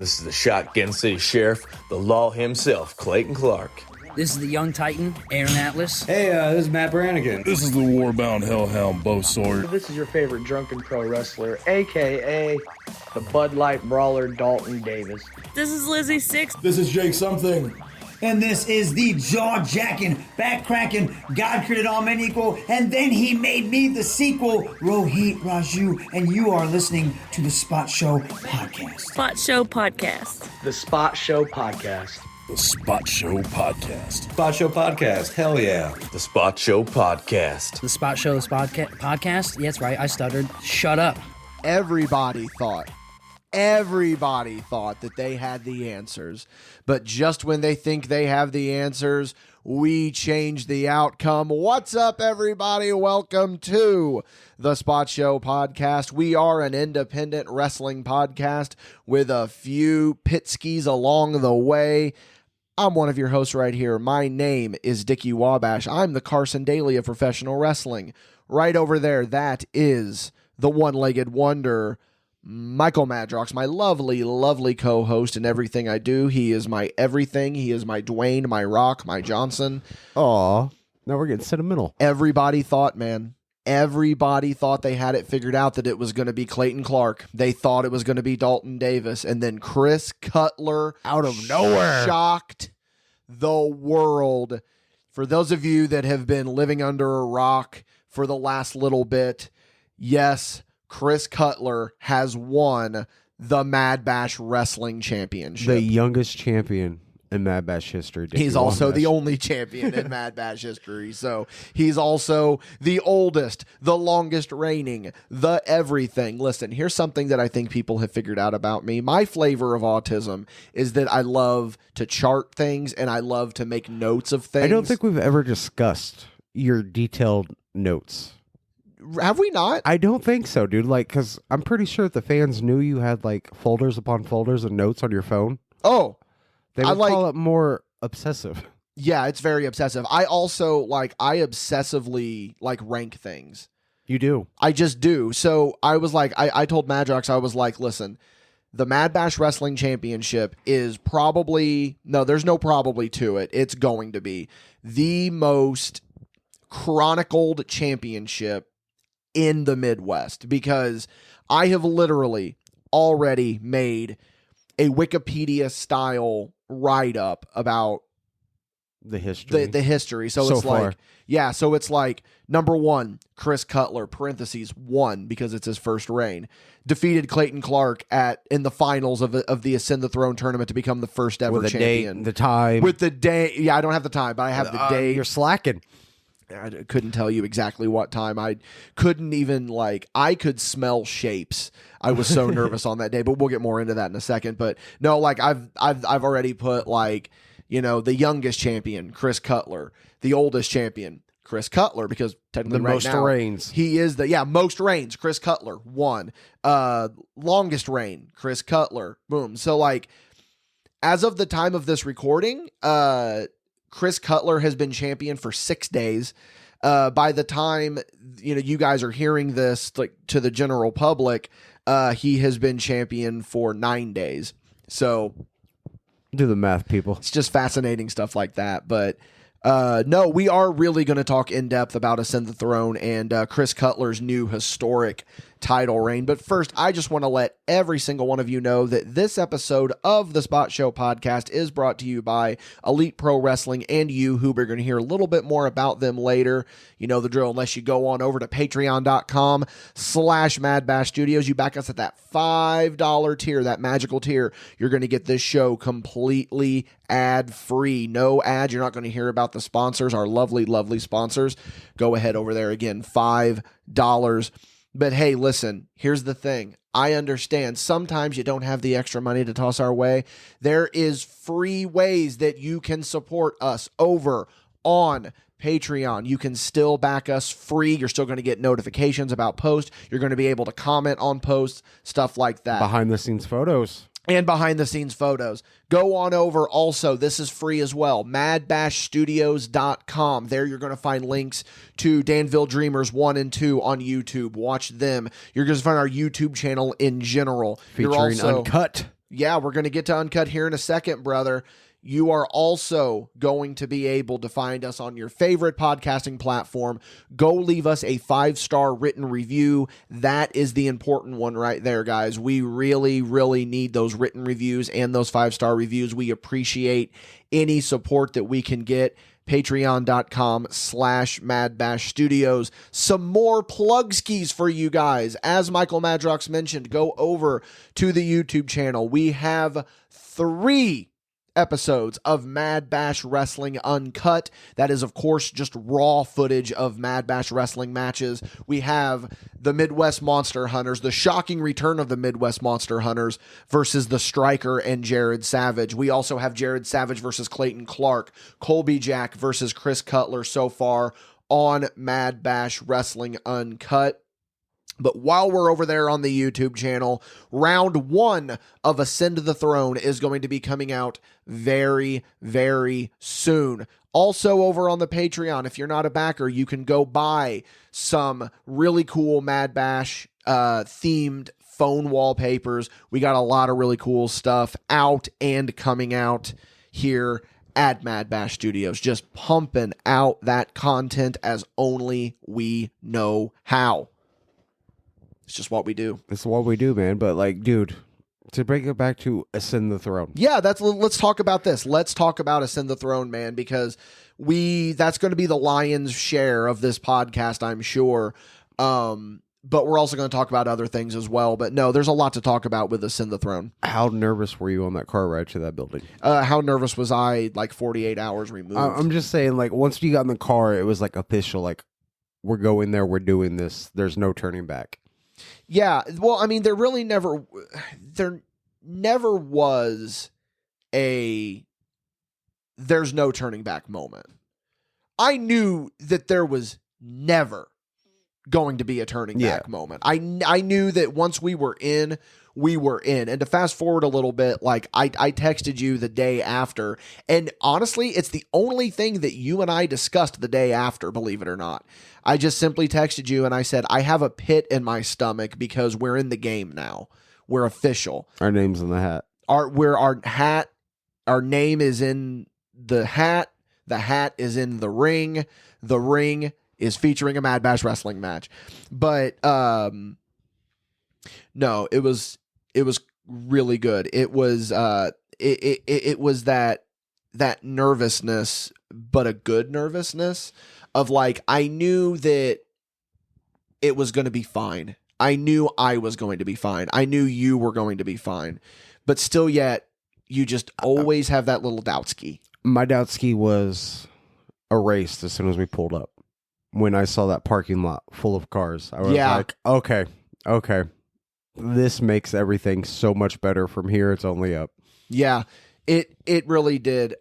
This is the Shotgun City Sheriff, the law himself, Clayton Clark. This is the young titan, Aaron Atlas. Hey, this is Matt Brannigan. This is the war-bound hellhound, Bo Sword. This is your favorite drunken pro wrestler, a.k.a. the Bud Light Brawler, Dalton Davis. This is Lizzie Six. This is Jake Something. And this is the jaw-jacking, back-cracking, God created all men equal, and then he made me the sequel, Rohit Raju, and you are listening to the Spot Show Podcast. Spot Show Podcast. The Spot Show Podcast. The Spot Show Podcast. Spot Show Podcast. Hell yeah. The Spot Show Podcast. The Spot Show Podcast? Yeah, that's right. I stuttered. Shut up. Everybody thought that they had the answers. But just when they think they have the answers, we change the outcome. What's up, everybody? Welcome to the Spot Show Podcast. We are an independent wrestling podcast with a few pit skis along the way. I'm one of your hosts right here. My name is Dickie Wabash. I'm the Carson Daly of professional wrestling. Right over there, that is the one-legged wonder, Michael Madrox, my lovely, lovely co-host in everything I do. He is my everything. He is my Dwayne, my Rock, my Johnson. Aw, now we're getting sentimental. Everybody thought they had it figured out that it was going to be Clayton Clark. They thought it was going to be Dalton Davis. And then Chris Cutler, out of nowhere, shocked the world. For those of you that have been living under a rock for the last little bit, yes, Chris Cutler has won the MadBash Wrestling Championship. The youngest champion in MadBash history. He's also the only champion in MadBash history. So he's also the oldest, the longest reigning, the everything. Listen, here's something that I think people have figured out about me. My flavor of autism is that I love to chart things and I love to make notes of things. I don't think we've ever discussed your detailed notes. Have we not? I don't think so, dude. Like, because I'm pretty sure the fans knew you had like folders upon folders of notes on your phone. Oh, they would call it more obsessive. Yeah, it's very obsessive. I also I obsessively rank things. You do. I just do. So I was like, I told Madrox, I was like, listen, the MadBash Wrestling Championship is there's no probably to it. It's going to be the most chronicled championship in the Midwest, because I have literally already made a Wikipedia style write-up about the history. The history. So it's far. So it's like, number one, Chris Cutler, parentheses, won because it's his first reign, defeated Clayton Clark in the finals of the Ascend the Throne tournament to become the first ever with champion. The time. With the day. Yeah, I don't have the time, but I have the day. You're slacking. I couldn't tell you exactly what time. I couldn't even I could smell shapes. I was so nervous on that day, but we'll get more into that in a second. But no, I've already put the youngest champion, Chris Cutler, the oldest champion, Chris Cutler, because technically the right most now, reigns. He is most reigns. Chris Cutler won. Longest reign, Chris Cutler. Boom. So as of the time of this recording, Chris Cutler has been champion for 6 days. By the time you guys are hearing this, to the general public, he has been champion for 9 days. So do the math, people. It's just fascinating stuff like that. But no, we are really going to talk in depth about Ascend the Throne and Chris Cutler's new historic title reign. But first, I just want to let every single one of you know that this episode of the Spot Show Podcast is brought to you by Elite Pro Wrestling and You, we're going to hear a little bit more about them later. You know the drill. Unless you go on over to patreon.com/MadBash Studios, you back us at that $5 tier, that magical tier, you're going to get this show completely ad-free. No ads. You're not going to hear about the sponsors, our lovely, lovely sponsors. Go ahead over there again, $5. But hey, listen, here's the thing. I understand sometimes you don't have the extra money to toss our way. There is free ways that you can support us over on Patreon. You can still back us free. You're still going to get notifications about posts. You're going to be able to comment on posts, stuff like that. Behind the scenes photos. And behind the scenes photos. Go on over also, this is free as well, madbashstudios.com. There you're going to find links to Danville Dreamers 1 and 2 on YouTube. Watch them. You're going to find our YouTube channel in general. Featuring uncut Yeah, we're going to get to Uncut here in a second, brother. You are also going to be able to find us on your favorite podcasting platform. Go leave us a 5-star written review. That is the important one right there, guys. We really, really need those written reviews and those 5-star reviews. We appreciate any support that we can get. Patreon.com/MadBash Studios. Some more plug skis for you guys. As Michael Madrox mentioned, go over to the YouTube channel. We have 3 episodes of MadBash Wrestling Uncut. That is, of course, just raw footage of MadBash Wrestling matches. We have the Midwest Monster Hunters, the shocking return of the Midwest Monster Hunters versus the Striker and Jared Savage. We also have Jared Savage versus Clayton Clark, Colby Jack versus Chris Cutler so far on MadBash Wrestling Uncut. But while we're over there on the YouTube channel, round 1 of Ascend to the Throne is going to be coming out very, very soon. Also over on the Patreon, if you're not a backer, you can go buy some really cool Mad Bash themed phone wallpapers. We got a lot of really cool stuff out and coming out here at Mad Bash Studios. Just pumping out that content as only we know how. It's just what we do. It's what we do, man. But like, dude, to bring it back to Ascend the Throne. Yeah, let's talk about this. Let's talk about Ascend the Throne, man, because that's going to be the lion's share of this podcast, I'm sure. But we're also going to talk about other things as well. But no, there's a lot to talk about with Ascend the Throne. How nervous were you on that car ride to that building? How nervous was I? Like 48 hours removed. I'm just saying, like, once you got in the car, it was like official. Like, we're going there. We're doing this. There's no turning back. Yeah, well, I mean, there never was a there's no turning back moment. I knew that there was never going to be a turning back moment. I knew that once we were in. And to fast forward a little bit, like I texted you the day after, and honestly, it's the only thing that you and I discussed the day after, believe it or not. I just simply texted you and I said, I have a pit in my stomach because we're in the game now. We're official. Our name's in the hat. Our name is in the hat is in the ring is featuring a Mad Bash wrestling match. But no, it was really good. It was it was that nervousness, but a good nervousness of like, I knew that it was going to be fine. I knew I was going to be fine. I knew you were going to be fine, but still yet you just always have that little doubtski. My doubtski was erased as soon as we pulled up. When I saw that parking lot full of cars, I was like, okay. This makes everything so much better. From here, it's only up. Yeah, it really did.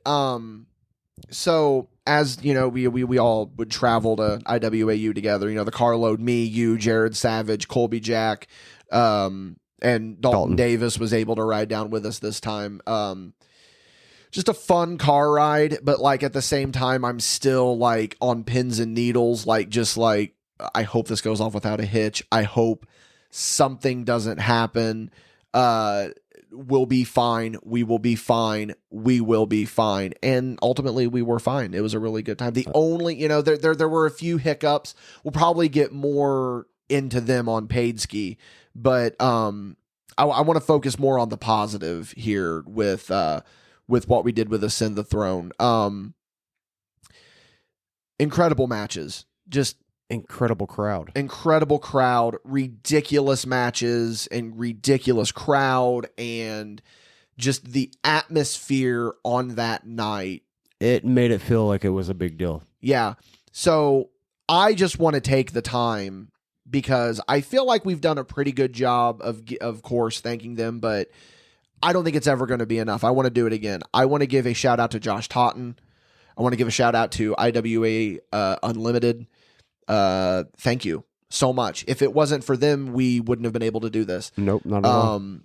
So as you know, we all would travel to IWAU together. You know, the carload, me, you, Jared Savage, Colby Jack, and Dalton Davis was able to ride down with us this time. Just a fun car ride, but like at the same time, I'm still like on pins and needles. Like, just like, I hope this goes off without a hitch. I hope something doesn't happen. We'll be fine. We will be fine. We will be fine. And ultimately we were fine. It was a really good time. The only, there were a few hiccups. We'll probably get more into them on Paid Ski, but, I want to focus more on the positive here with what we did with Ascend the Throne. Incredible matches. Just incredible crowd, ridiculous matches and ridiculous crowd, and just the atmosphere on that night. It made it feel like it was a big deal. Yeah. So I just want to take the time because I feel like we've done a pretty good job of course, thanking them, but I don't think it's ever going to be enough. I want to do it again. I want to give a shout out to Josh Totten. I want to give a shout out to IWA Unlimited. Thank you so much. If it wasn't for them, we wouldn't have been able to do this. Nope, not at all.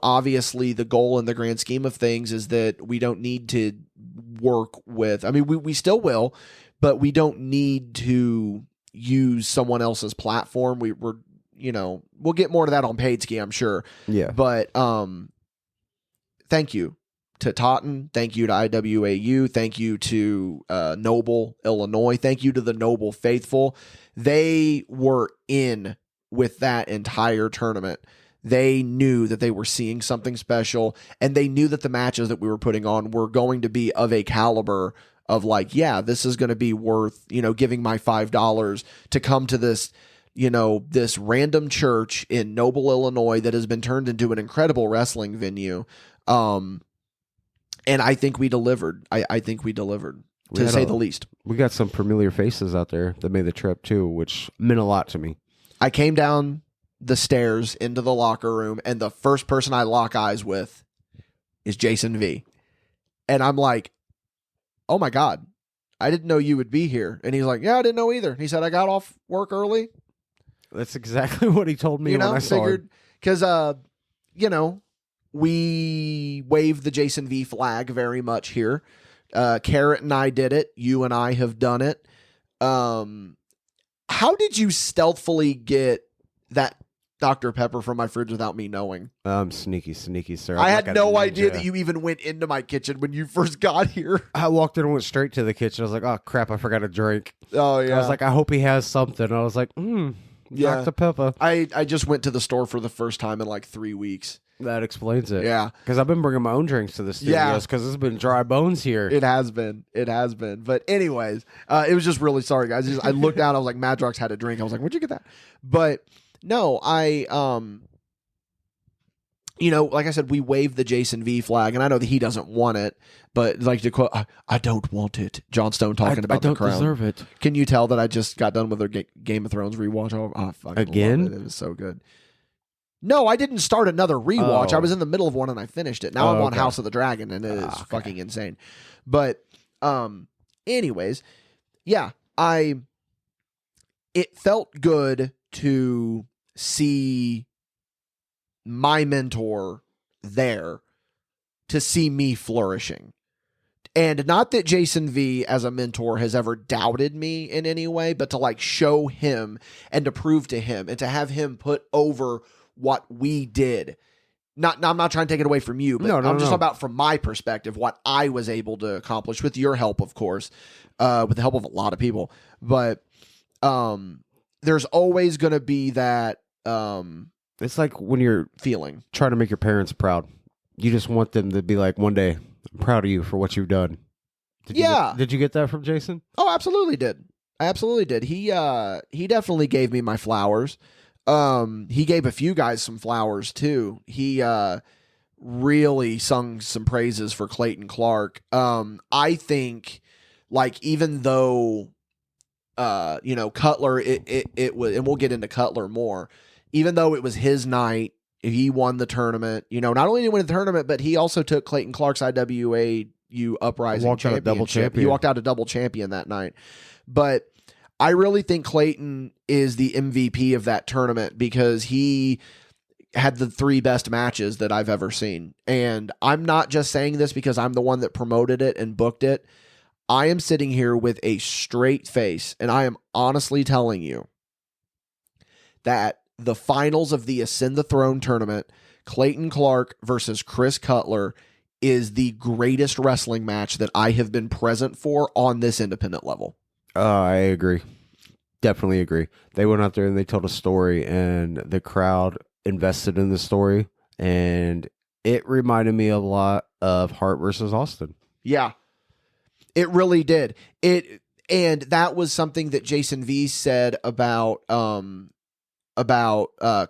Obviously the goal in the grand scheme of things is that we don't need to work with, we still will, but we don't need to use someone else's platform. We'll get more to that on Paid Ski, I'm sure. Yeah. But, thank you to Totten. Thank you to IWAU. Thank you to Noble, Illinois. Thank you to the Noble faithful. They were in with that entire tournament. They knew that they were seeing something special, and they knew that the matches that we were putting on were going to be of a caliber of like, yeah, this is going to be worth, giving my $5 to come to this, this random church in Noble, Illinois that has been turned into an incredible wrestling venue. And I think we delivered. I think we delivered, to say the least. We got some familiar faces out there that made the trip too, which meant a lot to me. I came down the stairs into the locker room, and the first person I lock eyes with is Jason V. And I'm like, oh my God, I didn't know you would be here. And he's like, yeah, I didn't know either. He said, I got off work early. That's exactly what he told me when I saw him. Because, we wave the Jason V flag very much here. Carrot and I did it. You and I have done it. How did you stealthily get that Dr. Pepper from my fridge without me knowing? Sneaky, sir. I had no idea that you even went into my kitchen when you first got here. I walked in and went straight to the kitchen. I was like, oh, crap, I forgot a drink. Oh, yeah. I was like, I hope he has something. I was like, yeah. Dr. Pepper. I just went to the store for the first time in like 3 weeks. That explains it. Yeah. Because I've been bringing my own drinks to the studios because it's been dry bones here. It has been. But anyways, it was just really sorry, guys. I looked down. I was like, Madrox had a drink. I was like, where'd you get that? But no, like I said, we waved the Jason V flag, and I know that he doesn't want it, but like to quote, I don't want it. John Stone talking about the crown. I don't deserve it. Can you tell that I just got done with their Game of Thrones rewatch? Oh, I fucking again? love it. It was so good. No, I didn't start another rewatch. I was in the middle of one and I finished it. Now I'm on House of the Dragon, and it is fucking insane. But anyways, yeah, it felt good to see my mentor there, to see me flourishing. And not that Jason V as a mentor has ever doubted me in any way, but to like show him and to prove to him and to have him put over what we did. I'm not trying to take it away from you, but I'm just talking about from my perspective, what I was able to accomplish with your help, of course, with the help of a lot of people. But there's always going to be that it's like when you're feeling trying to make your parents proud. You just want them to be like, one day, I'm proud of you for what you've done. Did you get that from Jason? Oh, absolutely did. I absolutely did. He definitely gave me my flowers. He gave a few guys some flowers too. He really sung some praises for Clayton Clark. I think, like, even though Cutler, it was, and we'll get into Cutler more, even though it was his night, he won the tournament. Not only did he win the tournament, but he also took Clayton Clark's IWAU Uprising Championship. He walked out a double champion that night. But I really think Clayton is the MVP of that tournament because he had the 3 best matches that I've ever seen. And I'm not just saying this because I'm the one that promoted it and booked it. I am sitting here with a straight face, and I am honestly telling you that the finals of the Ascend the Throne tournament, Clayton Clark versus Chris Cutler, is the greatest wrestling match that I have been present for on this independent level. I agree. Definitely agree. They went out there and they told a story, and the crowd invested in the story, and it reminded me a lot of Hart versus Austin. Yeah, it really did. And that was something that Jason V said about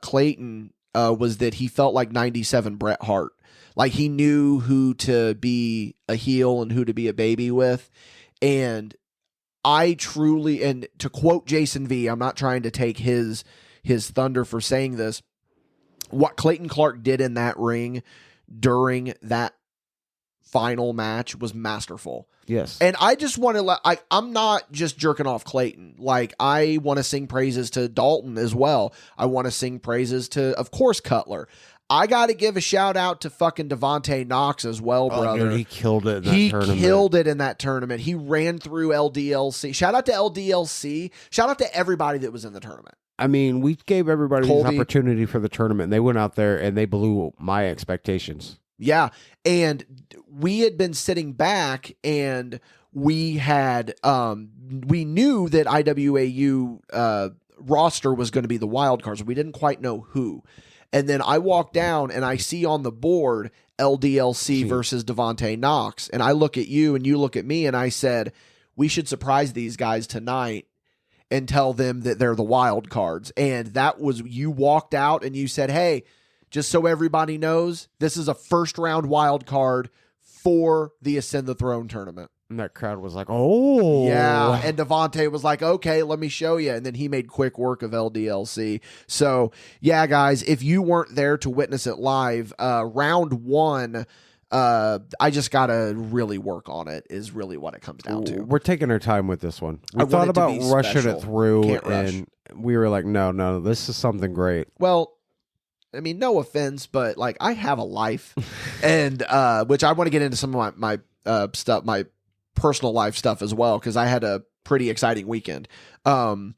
Clayton was that he felt like 97 Bret Hart. Like he knew who to be a heel and who to be a baby with. And I truly, and to quote Jason V, I'm not trying to take his thunder for saying this, what Clayton Clark did in that ring during that final match was masterful. Yes. And I just want to I'm not just jerking off Clayton. Like, I want to sing praises to Dalton as well. I want to sing praises to, of course, Cutler. I got to give a shout out to fucking Devontae Knox as well, brother. Dude, he killed it in that tournament. He killed it in that tournament. He ran through LDLC. Shout out to LDLC. Shout out to everybody that was in the tournament. I mean, we gave everybody the opportunity for the tournament. And they went out there and they blew my expectations. Yeah. And we had been sitting back and we had, we knew that IWAU roster was going to be the wild cards. We didn't quite know who. And then I walk down and I see on the board LDLC versus Devontae Knox. And I look at you and you look at me and I said, we should surprise these guys tonight and tell them that they're the wild cards. And that was, you walked out and you said, hey, just so everybody knows, this is a first round wild card for the Ascend the Throne tournament. And that crowd was like, oh. Yeah, and Devontae was like, okay, let me show you. And then he made quick work of LDLC. So, yeah, guys, if you weren't there to witness it live, round one, I just got to really work on it is really what it comes down to. We're taking our time with this one. We I want thought it to about be rushing special. it through, Can't rush. and we were like, no, this is something great. Well, I mean, no offense, but like I have a life, and which I want to get into some of my stuff, my personal life stuff as well, because I had a pretty exciting weekend. You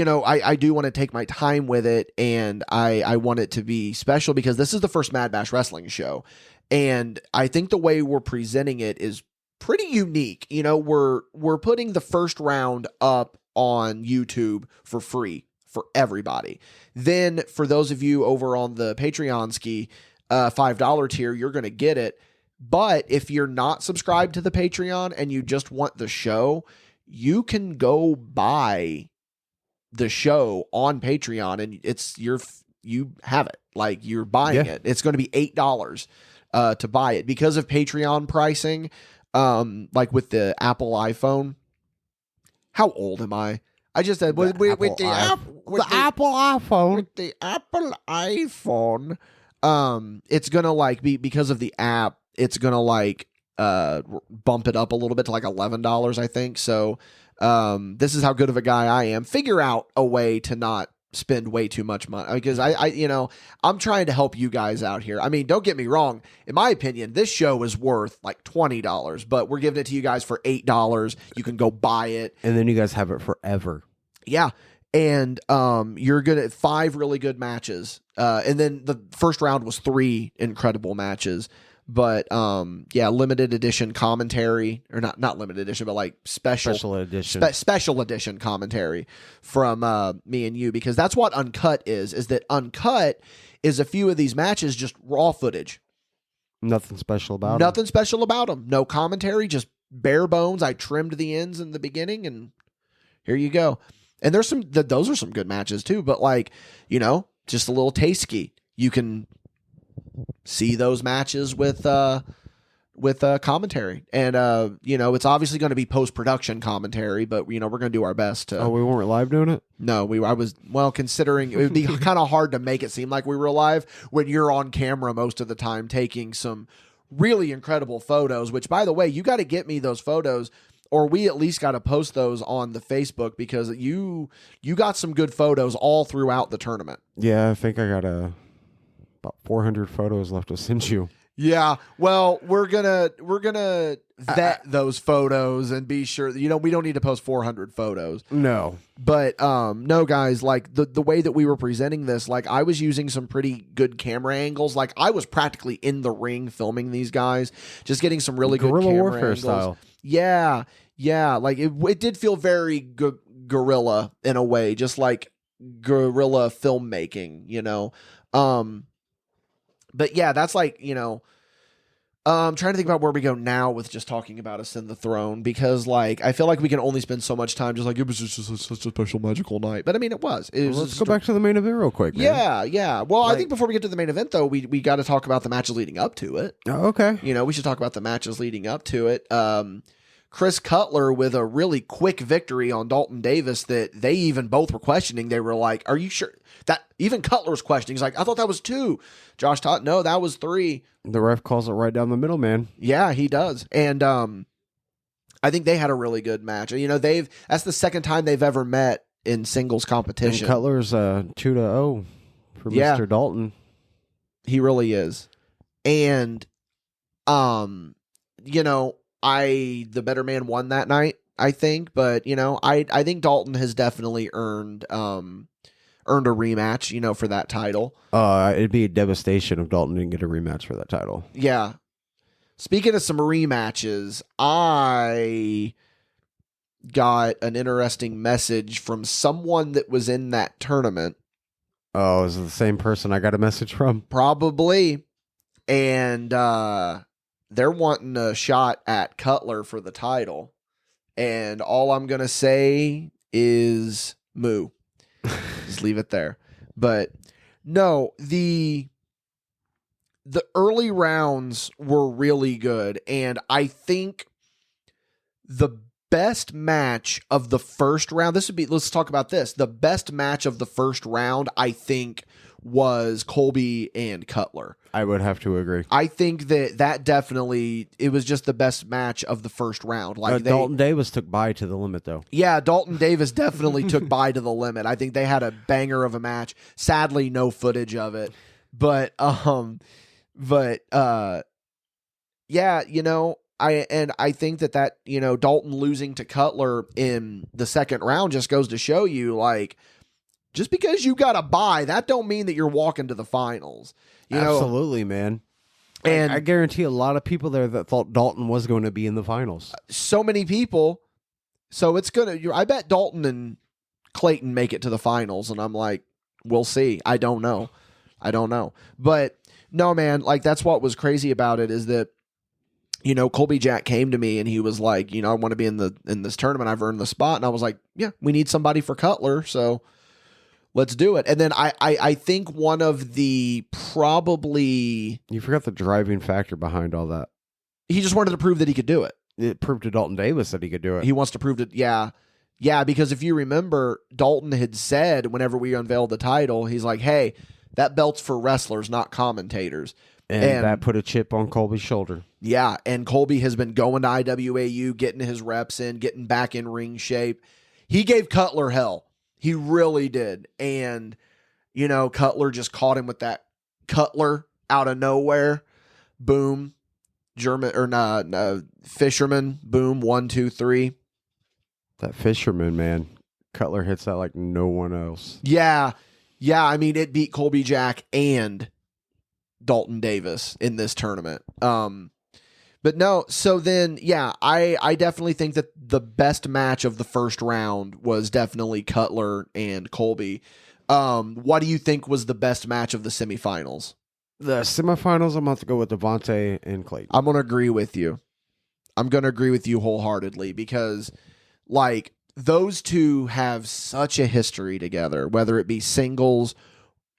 know, I do want to take my time with it, and I want it to be special because this is the first MadBash Wrestling show, and I think the way we're presenting it is pretty unique. You know, we're putting the first round up on YouTube for free for everybody. Then for those of you over on the Patreon ski $5 tier, you're going to get it. But if you're not subscribed to the Patreon and you just want the show, you can go buy the show on Patreon and you have it. Like you're buying it. It's going to be $8 to buy it because of Patreon pricing. Like with the Apple iPhone. How old am I? I just said with the Apple iPhone. With the Apple iPhone, it's gonna like be because of the app. It's gonna like bump it up a little bit to like $11, I think. So this is how good of a guy I am. Figure out a way to not spend way too much money because I you know, I'm trying to help you guys out here. I mean, don't get me wrong. In my opinion, this show is worth like $20, but we're giving it to you guys for $8. You can go buy it. And then you guys have it forever. Yeah. And you're gonna 5 really good matches. And then the first round was 3 incredible matches. But yeah, limited edition commentary, or not limited edition, but like special edition special edition commentary from me and you, because that's what Uncut is that Uncut is a few of these matches just raw footage. Nothing special about Nothing special about them. No commentary, just bare bones. I trimmed the ends in the beginning, and here you go. And there's those are some good matches too, but like, you know, just a little taste ski. You can see those matches with commentary, and you know, it's obviously going to be post-production commentary, but you know, we're going to do our best to. Oh, we weren't live doing it? No, considering it would be kind of hard to make it seem like we were live when you're on camera most of the time taking some really incredible photos, which by the way, you got to get me those photos, or we at least got to post those on the Facebook, because you got some good photos all throughout the tournament. Yeah, I think I got about 400 photos left to send you. Yeah, well, we're gonna vet those photos and be sure, you know, we don't need to post 400 photos. No, but no, guys, like the way that we were presenting this, like I was using some pretty good camera angles. Like I was practically in the ring filming these guys, just getting some really good camera warfare angles. Style. Yeah, like it did feel very guerrilla in a way, just like guerrilla filmmaking, you know. But yeah, that's like, you know, I'm trying to think about where we go now with just talking about Ascend the Throne, because like I feel like we can only spend so much time just like it was just such a special magical night. But I mean, it was. Let's go back to the main event real quick, man. Yeah. Well, I think before we get to the main event though, we got to talk about the matches leading up to it. Oh, okay. You know, we should talk about the matches leading up to it. Chris Cutler with a really quick victory on Dalton Davis that they even both were questioning. They were like, "Are you sure?" That even Cutler was questioning. He's like, "I thought that was 2." Josh Todd, no, that was 3. The ref calls it right down the middle, man. Yeah, he does. And I think they had a really good match. You know, that's the second time they've ever met in singles competition. And Cutler's 2-0 for Mr. Dalton. He really is. And you know, the better man won that night, I think, but you know, I think Dalton has definitely earned earned a rematch, for that title. It'd be a devastation if Dalton didn't get a rematch for that title. Yeah. Speaking of some rematches, I got an interesting message from someone that was in that tournament. Oh, is it the same person I got a message from? Probably. And they're wanting a shot at Cutler for the title. And all I'm going to say is moo. Just leave it there. But no, the early rounds were really good. And I think the best match of the first round, let's talk about this. The best match of the first round, I think, was Colby and Cutler. I would have to agree. I think that definitely, it was just the best match of the first round. Dalton Davis took Bye to the limit, though. Yeah, Dalton Davis definitely took Bye to the limit. I think they had a banger of a match. Sadly, no footage of it. But yeah, I think that Dalton losing to Cutler in the second round just goes to show you, like, just because you got a bye, that don't mean that you're walking to the finals. Absolutely, man. And I guarantee a lot of people there that thought Dalton was going to be in the finals. So many people. So it's I bet Dalton and Clayton make it to the finals, and I'm like, we'll see. I don't know. But no, man, like, that's what was crazy about it is that, Colby Jack came to me and he was like, I want to be in this tournament. I've earned the spot. And I was like, yeah, we need somebody for Cutler. So let's do it. And then I think one of the probably... You forgot the driving factor behind all that. He just wanted to prove that he could do it. It proved to Dalton Davis that he could do it. He wants to prove it. Yeah. Yeah, because if you remember, Dalton had said whenever we unveiled the title, he's like, hey, that belt's for wrestlers, not commentators. And that put a chip on Colby's shoulder. Yeah, and Colby has been going to IWAU, getting his reps in, getting back in ring shape. He gave Cutler hell. He really did. And, Cutler just caught him with that Cutler out of nowhere. Boom. Fisherman. Boom. 1, 2, 3. That Fisherman, man. Cutler hits that like no one else. Yeah. Yeah, I mean, it beat Colby Jack and Dalton Davis in this tournament. But no, so then, yeah, I definitely think that the best match of the first round was definitely Cutler and Colby. What do you think was the best match of the semifinals? The semifinals, I'm about to go with Devontae and Clayton. I'm going to agree with you. I'm going to agree with you wholeheartedly because, like, those two have such a history together, whether it be singles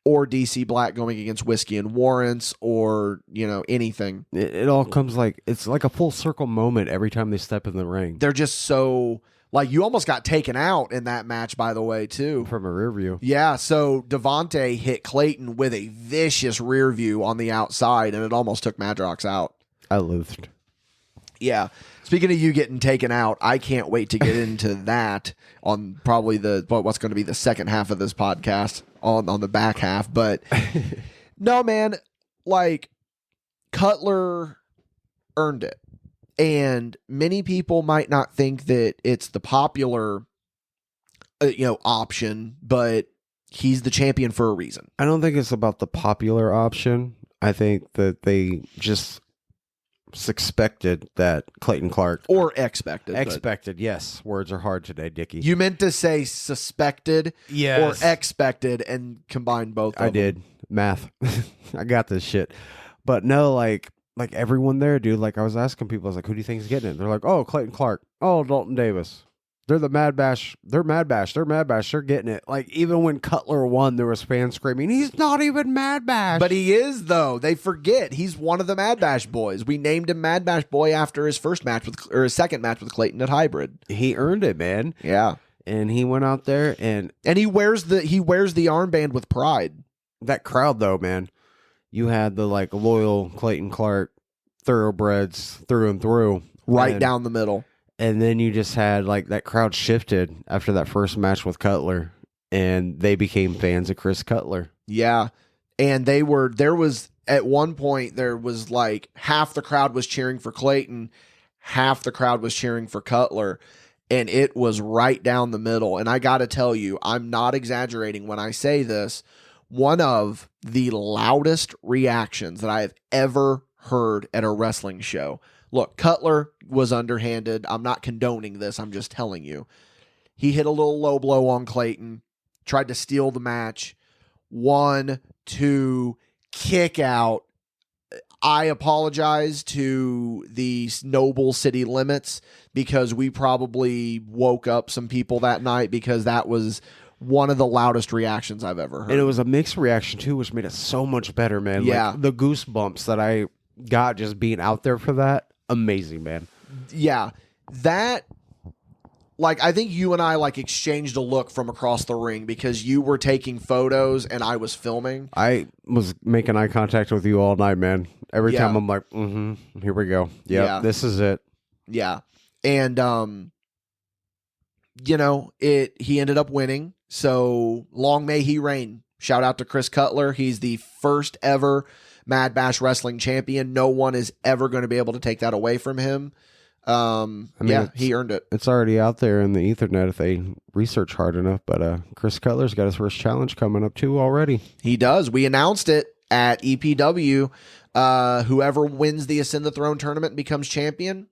or DC Black going against Whiskey and Warrants or, anything. It all comes it's like a full circle moment every time they step in the ring. They're just so, like, you almost got taken out in that match, by the way, too. From a rear view. Yeah, so Devontae hit Clayton with a vicious rear view on the outside, and it almost took Madrox out. I loathed. Yeah. Speaking of you getting taken out, I can't wait to get into that on probably what's going to be the second half of this podcast, on the back half. But no, man, like, Cutler earned it. And many people might not think that it's the popular option, but he's the champion for a reason. I don't think it's about the popular option. I think that they just expected that Clayton Clark... Or expected. Expected, yes. Words are hard today, Dickie. You meant to say suspected or expected and combine both of them. I did. Math. I got this shit. But no, like everyone there, dude, like I was asking people, I was like, who do you think is getting it? They're like, oh, Clayton Clark. Oh, Dalton Davis. They're the MadBash. They're MadBash. They're getting it. Like, even when Cutler won, there was fans screaming, he's not even MadBash. But he is, though. They forget. He's one of the MadBash boys. We named him MadBash Boy after his his second match with Clayton at Hybrid. He earned it, man. Yeah. And he went out there and he wears the armband with pride. That crowd, though, man. You had the, like, loyal Clayton Clark thoroughbreds through and through. Right down the middle. And then you just had, like, that crowd shifted after that first match with Cutler, and they became fans of Chris Cutler. Yeah. And at one point, there was, like, half the crowd was cheering for Clayton, half the crowd was cheering for Cutler. and it was right down the middle. And I got to tell you, I'm not exaggerating when I say this. One of the loudest reactions that I have ever heard at a wrestling show. Look, Cutler was underhanded. I'm not condoning this. I'm just telling you. He hit a little low blow on Clayton, tried to steal the match. 1, 2, kick out. I apologize to the Noble City Limits because we probably woke up some people that night because that was one of the loudest reactions I've ever heard. And it was a mixed reaction, too, which made it so much better, man. Yeah. Like, the goosebumps that I got just being out there for that, amazing, man. Yeah. That, like, I think you and I, like, exchanged a look from across the ring because you were taking photos and I was filming. I was making eye contact with you all night, man. Every Yeah. time I'm like, here we go. Yep, Yeah. this is it. Yeah. And, he ended up winning. So long may he reign. Shout out to Chris Cutler. He's the first ever MadBash Wrestling Champion. No one is ever going to be able to take that away from him. He earned it. It's already out there in the Ethernet if they research hard enough. But Chris Cutler's got his first challenge coming up too already. He does. We announced it at EPW. Whoever wins the Ascend the Throne tournament and becomes champion,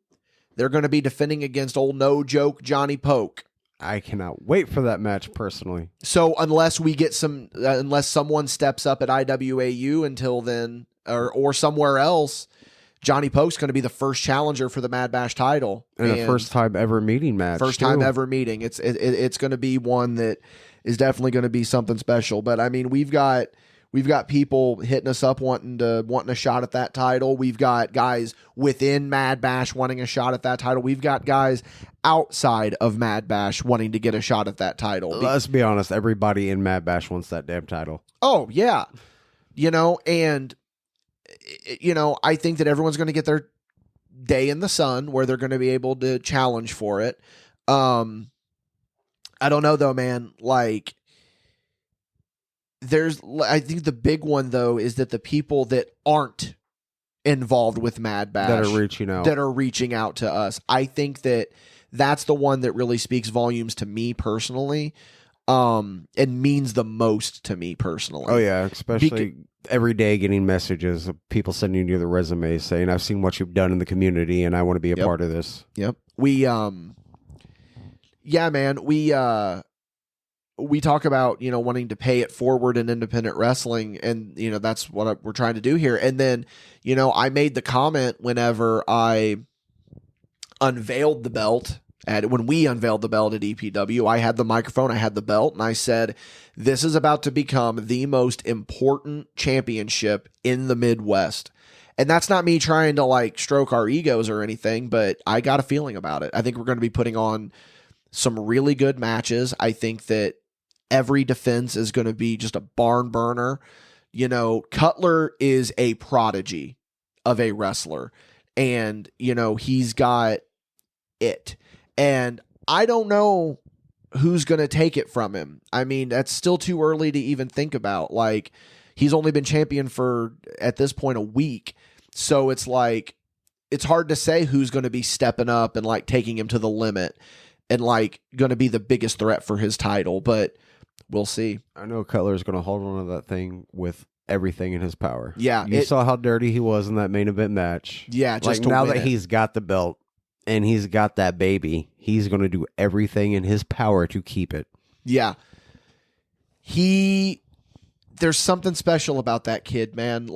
they're going to be defending against old no joke Johnny Poke. I cannot wait for that match personally. So unless we get unless someone steps up at IWAU until then, or somewhere else, Johnny Poke's going to be the first challenger for the MadBash title. And a first time ever meeting match. First time ever meeting. It's going to be one that is definitely going to be something special. But I mean, we've got people hitting us up wanting a shot at that title. We've got guys within MadBash wanting a shot at that title. We've got guys outside of MadBash wanting to get a shot at that title. Let's be honest, everybody in MadBash wants that damn title. Oh, yeah. And I think that everyone's going to get their day in the sun where they're going to be able to challenge for it. I don't know though, man. Like, I think the big one though is that the people that aren't involved with MadBash that are reaching out to us. I think that's the one that really speaks volumes to me personally, and means the most to me personally. Oh yeah, especially every day getting messages of people sending you the resumes saying, "I've seen what you've done in the community, and I want to be a part of this." Yep. We talk about, wanting to pay it forward in independent wrestling, and, that's what we're trying to do here. And then, I made the comment whenever I unveiled the belt, when we unveiled the belt at EPW, I had the microphone, I had the belt, and I said, this is about to become the most important championship in the Midwest. And that's not me trying to, stroke our egos or anything, but I got a feeling about it. I think we're going to be putting on some really good matches. I think that every defense is going to be just a barn burner. Cutler is a prodigy of a wrestler, and, he's got it. And I don't know who's going to take it from him. I mean, that's still too early to even think about. He's only been champion for, at this point, a week. So it's hard to say who's going to be stepping up and taking him to the limit and going to be the biggest threat for his title, but we'll see. I know Cutler's going to hold on to that thing with everything in his power. Yeah. You saw how dirty he was in that main event match. Yeah. Just now that he's got the belt and he's got that baby, he's going to do everything in his power to keep it. Yeah. There's something special about that kid, man.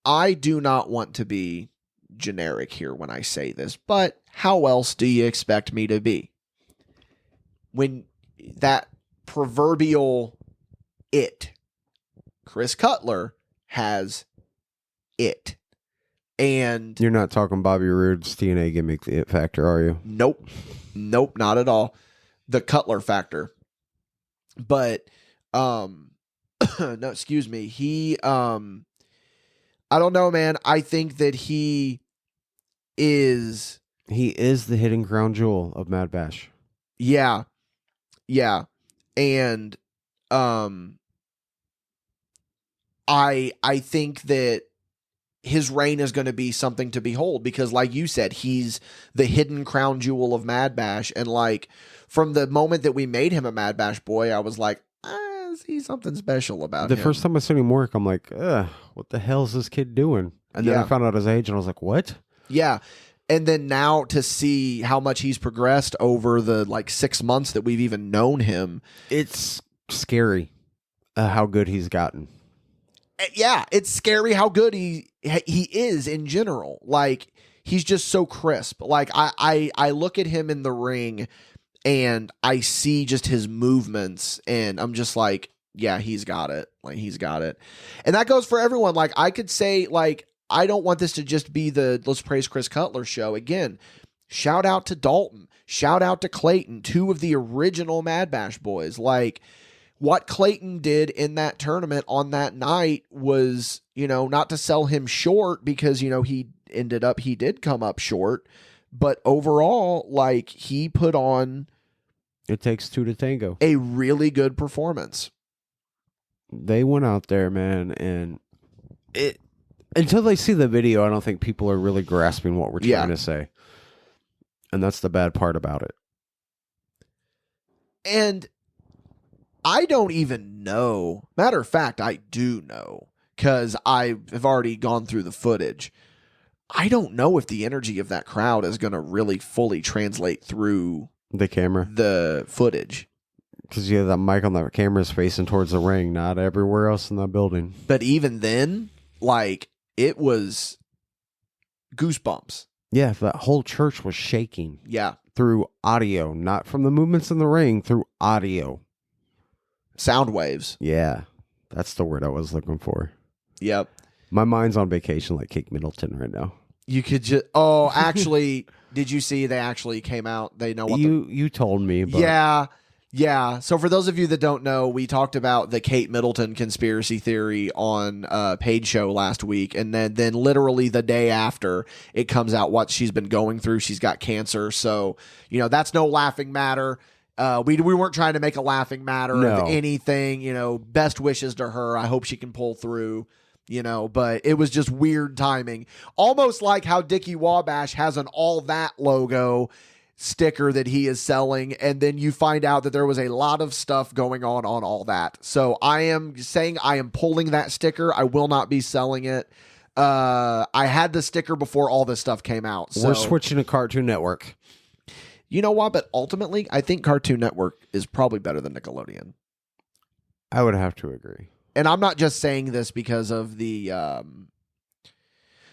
I do not want to be generic here when I say this, but how else do you expect me to be? When that proverbial Chris Cutler has it. And you're not talking Bobby Roode's TNA gimmick, the it factor, are you? Nope, not at all. The Cutler factor. But no, excuse me. I don't know, man. I think that he is the hidden crown jewel of MadBash. Yeah. And I think that his reign is going to be something to behold because, like you said, he's the hidden crown jewel of Mad Bash. And like from the moment that we made him a Mad Bash boy, I was like, I see something special about him. The first time I seen him work, I'm like, what the hell is this kid doing? And then I found out his age, and I was like, what? Yeah. And then now to see how much he's progressed over the like 6 months that we've even known him. It's scary how good he's gotten. Yeah, it's scary how good he is in general. Like, he's just so crisp. Like, I look at him in the ring, and I see just his movements, and I'm just like, yeah, he's got it. Like, he's got it. And that goes for everyone. Like, I could say, like, I don't want this to just be the Let's Praise Chris Cutler show. Again, shout out to Dalton. Shout out to Clayton, 2 of the original Mad Bash boys. Like, what Clayton did in that tournament on that night was, you know, not to sell him short because, you know, he did come up short. But overall, like, he put on... It takes 2 to tango. A really good performance. They went out there, man, and it... Until they see the video, I don't think people are really grasping what we're trying to say. And that's the bad part about it. And I don't even know. Matter of fact, I do know. Because I have already gone through the footage. I don't know if the energy of that crowd is going to really fully translate through the camera, the footage. Because you have that mic on the camera is facing towards the ring, not everywhere else in the building. But even then, like... It was goosebumps. Yeah, that whole church was shaking. Yeah. Through audio, not from the movements in the ring, through audio. Sound waves. Yeah, that's the word I was looking for. Yep. My mind's on vacation like Kate Middleton right now. You could just... Oh, actually, did you see they actually came out? They know what you told me. But... Yeah. So for those of you that don't know, we talked about the Kate Middleton conspiracy theory on Paige Show last week. And then literally the day after it comes out what she's been going through. She's got cancer. So, you know, that's no laughing matter. We weren't trying to make a laughing matter of anything. You know, best wishes to her. I hope she can pull through. You know, but it was just weird timing. Almost like how Dickie Wabash has an All That logo sticker that he is selling, and then you find out that there was a lot of stuff going on All That. So I am saying I am pulling that sticker. I will not be selling it. I had the sticker before all this stuff came out. So we're switching to Cartoon Network. You know what? But ultimately, I think Cartoon Network is probably better than Nickelodeon. I would have to agree. And I'm not just saying this because of the...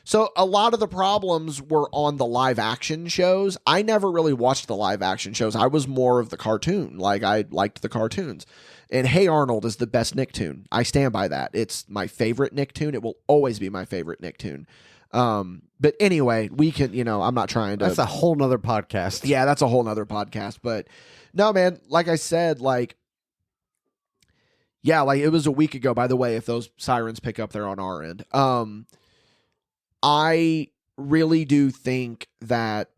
So a lot of the problems were on the live action shows. I never really watched the live action shows. I was more of the cartoon. Like, I liked the cartoons. And Hey Arnold is the best Nicktoon. I stand by that. It's my favorite Nicktoon. It will always be my favorite Nicktoon. But anyway, we can, you know, I'm not trying to... That's a whole nother podcast. Yeah, that's a whole nother podcast. But no, man, like I said, like... Yeah, like it was a week ago, by the way, if those sirens pick up there on our end. I really do think that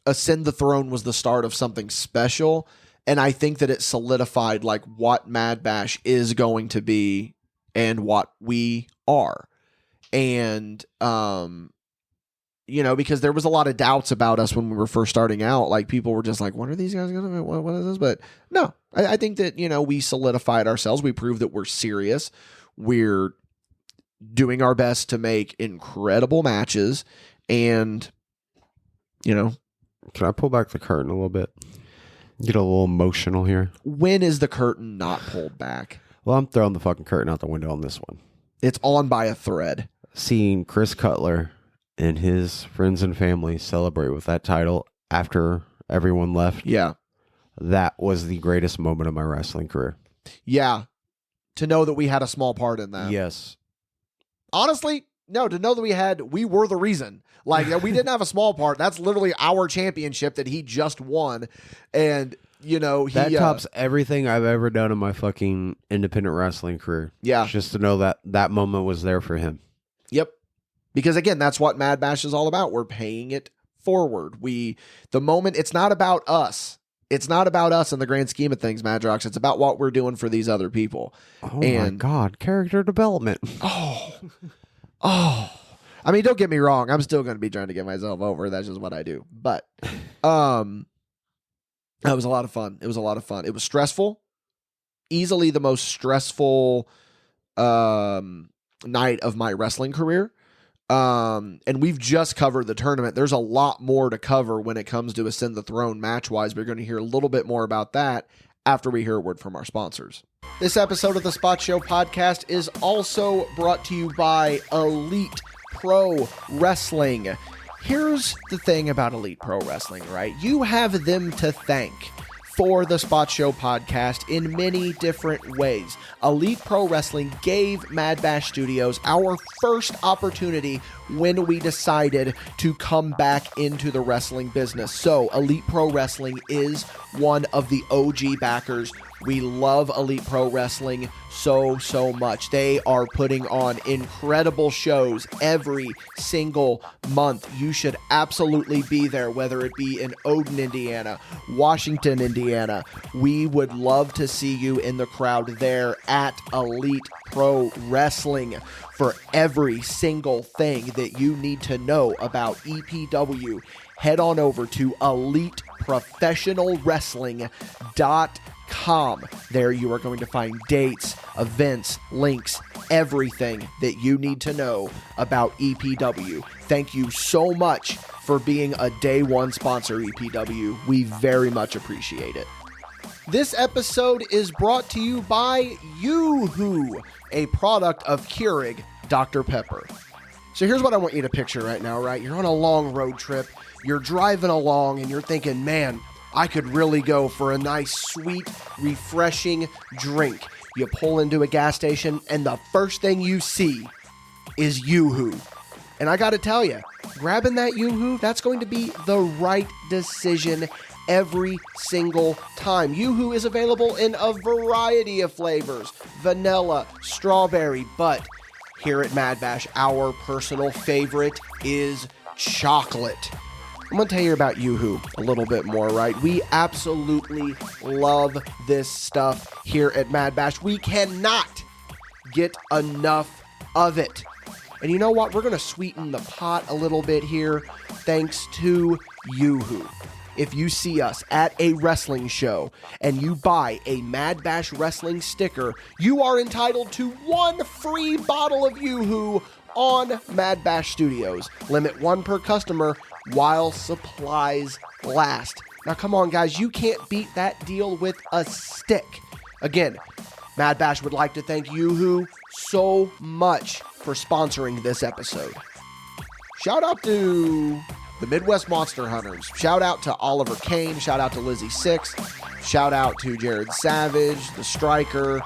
Ascend the Throne was the start of something special, and I think that it solidified like what Mad Bash is going to be and what we are. And you know, because there was a lot of doubts about us when we were first starting out. Like, people were just like, what are these guys going to do? What is this? But no, I think that, you know, we solidified ourselves. We proved that we're serious. We're doing our best to make incredible matches, and you know, can I pull back the curtain a little bit? Get a little emotional here. When is the curtain not pulled back? Well, I'm throwing the fucking curtain out the window on this one. It's on by a thread. Seeing Chris Cutler and his friends and family celebrate with that title after everyone left. Yeah. That was the greatest moment of my wrestling career. Yeah. To know that we had a small part in that. Yes. Honestly, no, to know that we were the reason. Like, we didn't have a small part. That's literally our championship that he just won. And, you know, that tops everything I've ever done in my fucking independent wrestling career. Yeah. Just to know that that moment was there for him. Yep. Because, again, that's what Mad Bash is all about. We're paying it forward. The moment, it's not about us. It's not about us in the grand scheme of things, Madrox. It's about what we're doing for these other people. Oh, my God. Character development. Oh. I mean, don't get me wrong. I'm still going to be trying to get myself over. That's just what I do. But that was a lot of fun. It was a lot of fun. It was stressful. Easily the most stressful night of my wrestling career. And we've just covered the tournament. There's a lot more to cover when it comes to Ascend the Throne match-wise. We're going to hear a little bit more about that after we hear a word from our sponsors. This episode of the Spot Show podcast is also brought to you by Elite Pro Wrestling. Here's the thing about Elite Pro Wrestling, right? You have them to thank for the Spot Show podcast in many different ways. Elite Pro Wrestling gave MadBash Studios our first opportunity when we decided to come back into the wrestling business. So Elite Pro Wrestling is one of the OG backers. We love Elite Pro Wrestling so much. They are putting on incredible shows every single month. You should absolutely be there, whether it be in Odin, Indiana, Washington, Indiana. We would love to see you in the crowd there at Elite Pro Wrestling for every single thing that you need to know about EPW. Head on over to EliteProfessionalWrestling.com. There you are going to find dates, events, links, everything that you need to know about EPW. Thank you so much for being a day one sponsor, EPW. We very much appreciate it. This episode is brought to you by Yoo-Hoo, a product of Keurig Dr. Pepper. So here's what I want you to picture right now, right? You're on a long road trip, you're driving along, and you're thinking, man, I could really go for a nice, sweet, refreshing drink. You pull into a gas station, and the first thing you see is Yoo-Hoo. And I gotta tell you, grabbing that Yoo-Hoo, that's going to be the right decision every single time. Yoo-Hoo is available in a variety of flavors: vanilla, strawberry, but here at MadBash, our personal favorite is chocolate. I'm going to tell you about Yoo-Hoo a little bit more, right? We absolutely love this stuff here at MadBash. We cannot get enough of it. And you know what? We're going to sweeten the pot a little bit here thanks to Yoo-Hoo. If you see us at a wrestling show and you buy a MadBash Wrestling sticker, you are entitled to one free bottle of Yoo-Hoo on MadBash Studios. Limit one per customer while supplies last. Now, come on, guys. You can't beat that deal with a stick. Again, MadBash would like to thank Yoo-Hoo so much for sponsoring this episode. Shout out to the Midwest Monster Hunters. Shout out to Oliver Kane. Shout out to Lizzie Six. Shout out to Jared Savage, the Striker,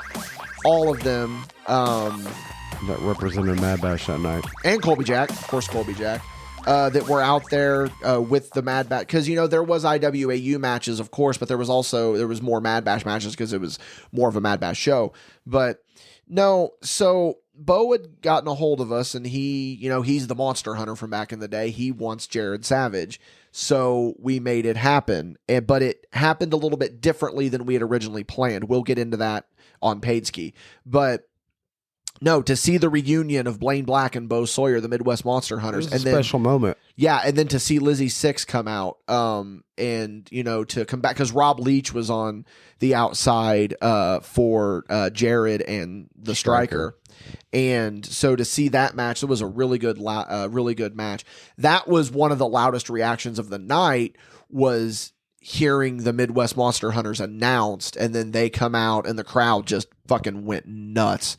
all of them. That represented MadBash that night. And Colby Jack, of course, Colby Jack, that were out there with the MadBash. Because, you know, there was IWAU matches, of course, but there was more MadBash matches because it was more of a MadBash show. But no, so Bo had gotten a hold of us, and he, you know, he's the Monster Hunter from back in the day. He wants Jared Savage. So we made it happen. But it happened a little bit differently than we had originally planned. We'll get into that on Paidski. But no, to see the reunion of Blaine Black and Bo Sawyer, the Midwest Monster Hunters. It was a special moment. Yeah, and then to see Lizzie Six come out, and, you know, to come back, because Rob Leach was on the outside for Jared and the Striker. And so to see that match, it was a really good match. That was one of the loudest reactions of the night, was hearing the Midwest Monster Hunters announced, and then they come out and the crowd just fucking went nuts.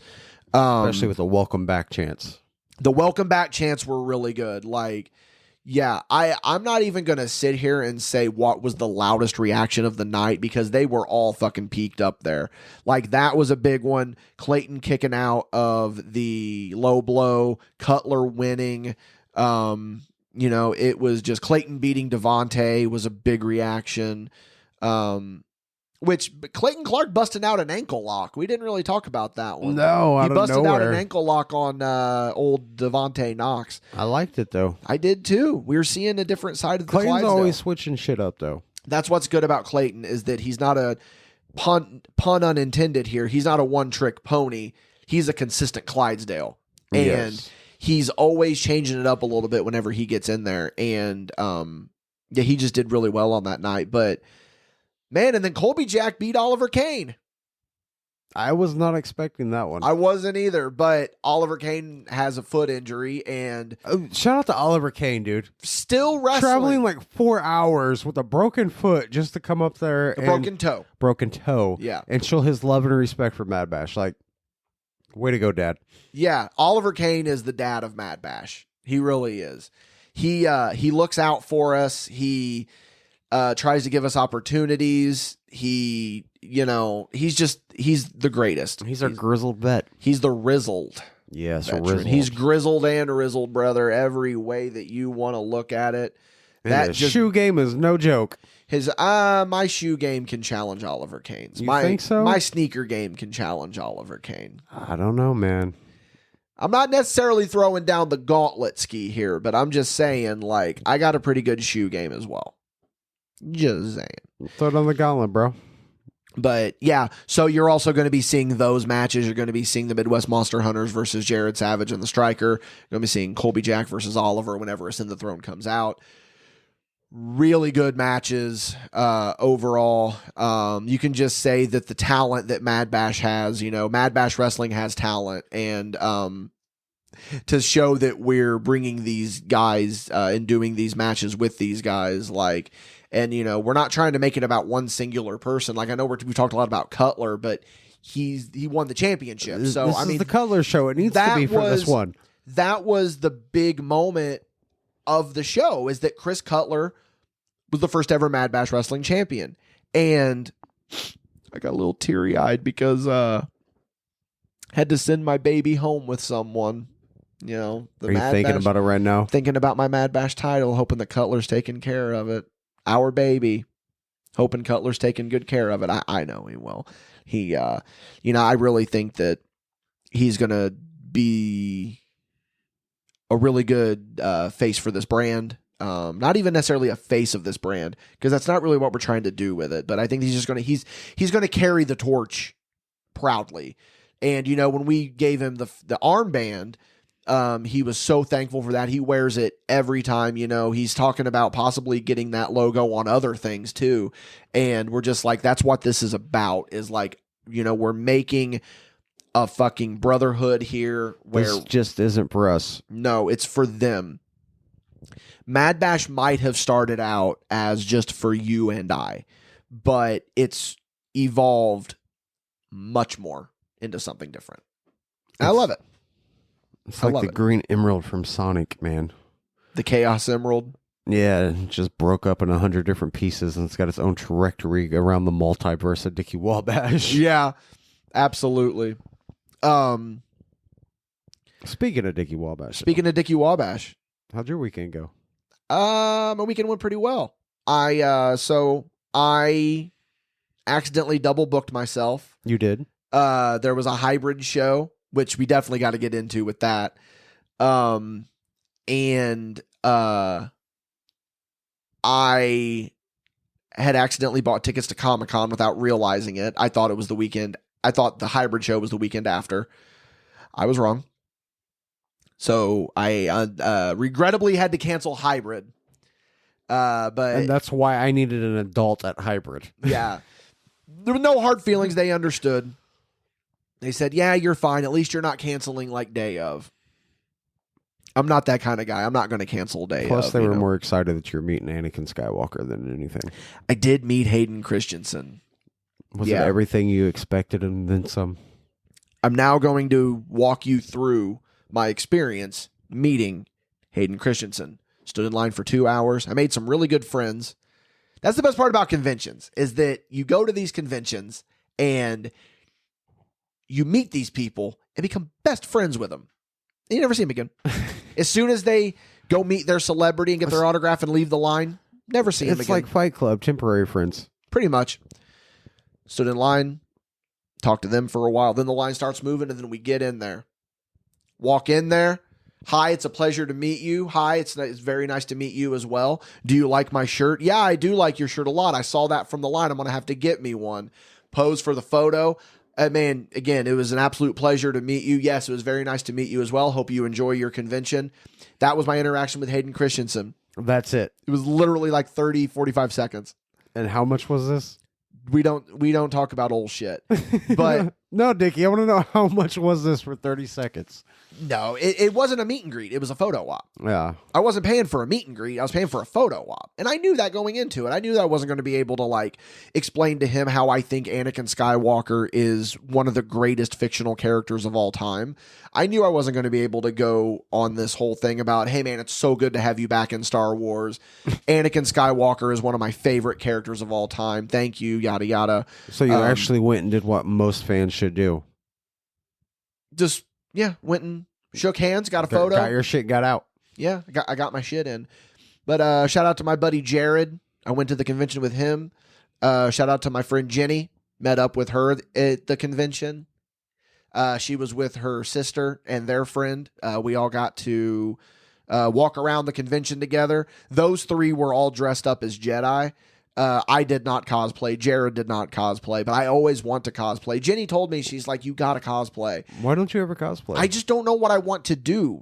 Especially with the welcome back chants. The welcome back chants were really good. Like, yeah, I'm not even going to sit here and say what was the loudest reaction of the night, because they were all fucking peaked up there. Like, that was a big one. Clayton kicking out of the low blow, Cutler winning. You know, it was just Clayton beating Devontae was a big reaction. Which Clayton Clark busting out an ankle lock. We didn't really talk about that one. No, he busted out an ankle lock on old Devontae Knox. I liked it, though. I did, too. We were seeing a different side of the Clayton's Clydesdale. always switching shit up, though. That's what's good about Clayton, is that he's not a pun unintended here. He's not a one-trick pony. He's a consistent Clydesdale. And yes. he's always changing it up a little bit whenever he gets in there. And yeah, he just did really well on that night. But man, and then Colby Jack beat Oliver Kane. I was not expecting that one. I wasn't either, but Oliver Kane has a foot injury and shout out to Oliver Kane, dude. Still wrestling. Traveling like 4 hours with a broken foot just to come up there. Broken toe. Broken toe. Yeah. And show his love and respect for MadBash. Like, way to go, Dad. Yeah, Oliver Kane is the dad of MadBash. He really is. He looks out for us. He tries to give us opportunities. He's the greatest. He's our grizzled vet. He's the rizzled. Yes, veteran. rizzled. He's grizzled and rizzled, brother. Every way that you want to look at it. And his shoe game is no joke. My shoe game can challenge Oliver Kane's. You think so? My sneaker game can challenge Oliver Kane. I don't know, man. I'm not necessarily throwing down the gauntlet ski here, but I'm just saying, like, I got a pretty good shoe game as well. Just saying. Throw it on the gauntlet, bro. But yeah, so you're also going to be seeing those matches. You're going to be seeing the Midwest Monster Hunters versus Jared Savage and the Striker. You're going to be seeing Colby Jack versus Oliver whenever Ascend the Throne comes out. Really good matches overall. You can just say that the talent that MadBash has, MadBash Wrestling has talent, and to show that we're bringing these guys and doing these matches with these guys, like, and we're not trying to make it about one singular person. Like, I know we've talked a lot about Cutler, but he won the championship. So this is the Cutler show. It needs to be for this one. That was the big moment of the show, is that Chris Cutler was the first ever MadBash Wrestling Champion. And I got a little teary-eyed because had to send my baby home with someone. Are you thinking about it right now? Thinking about my MadBash title, hoping the Cutler's taking care of it. Our baby. Hoping Cutler's taking good care of it. I know he will. He, I really think that he's going to be a really good face for this brand. Not even necessarily a face of this brand, because that's not really what we're trying to do with it. But I think he's just going to he's going to carry the torch proudly. And when we gave him the armband, he was so thankful for that. He wears it every time. He's talking about possibly getting that logo on other things too. And we're just like, that's what this is about. Is like, we're making a fucking brotherhood here. Where this just isn't for us. No, it's for them. MadBash might have started out as just for you and I, but it's evolved much more into something different. I love it. It's like the green emerald from Sonic, man. The Chaos Emerald. Yeah, it just broke up in 100 different pieces, and it's got its own trajectory around the multiverse of Dickie Wabash. Yeah, absolutely. Speaking of Dickie Wabash. How'd your weekend go? My weekend went pretty well. I accidentally double booked myself. You did? There was a hybrid show, which we definitely got to get into with that. I had accidentally bought tickets to Comic-Con without realizing it. I thought it was the weekend. I thought the hybrid show was the weekend after. I was wrong. So I regrettably had to cancel hybrid. And that's why I needed an adult at hybrid. Yeah. There were no hard feelings. They understood. They said, yeah, you're fine. At least you're not canceling like day of. I'm not that kind of guy. I'm not going to cancel day of. Plus, they were more excited that you're meeting Anakin Skywalker than anything. I did meet Hayden Christensen. Was it everything you expected and then some? I'm now going to walk you through my experience meeting Hayden Christensen. Stood in line for 2 hours. I made some really good friends. That's the best part about conventions, is that you go to these conventions and you meet these people and become best friends with them. And you never see them again. As soon as they go meet their celebrity and get their autograph and leave the line, never see them again. It's like Fight Club, temporary friends. Pretty much. Stood in line, talked to them for a while. Then the line starts moving, and then we get in there. Walk in there. Hi, it's a pleasure to meet you. Hi, it's very nice to meet you as well. Do you like my shirt? Yeah, I do like your shirt a lot. I saw that from the line. I'm going to have to get me one. Pose for the photo. Man, again, it was an absolute pleasure to meet you. Yes, it was very nice to meet you as well. Hope you enjoy your convention. That was my interaction with Hayden Christensen. That's it. It was literally like 30, 45 seconds. And how much was this? We don't talk about old shit. But no, Dickie, I want to know how much was this for 30 seconds? no, it wasn't a meet and greet. It was a photo op. Yeah. I wasn't paying for a meet and greet. I was paying for a photo op. And I knew that going into it. I knew that I wasn't going to be able to like explain to him how I think Anakin Skywalker is one of the greatest fictional characters of all time. I knew I wasn't going to be able to go on this whole thing about, hey man, it's so good to have you back in Star Wars. Anakin Skywalker is one of my favorite characters of all time. Thank you, yada yada. So you actually went and did what most fans should do. Just, yeah, went and shook hands, got a photo. Got your shit got out. Yeah, I got my shit in. But shout out to my buddy Jared. I went to the convention with him. Shout out to my friend Jenny. Met up with her at the convention. She was with her sister and their friend. We all got to walk around the convention together. Those three were all dressed up as Jedi. I did not cosplay. Jared did not cosplay, but I always want to cosplay. Jenny told me, she's like, you got to cosplay. Why don't you ever cosplay? I just don't know what I want to do.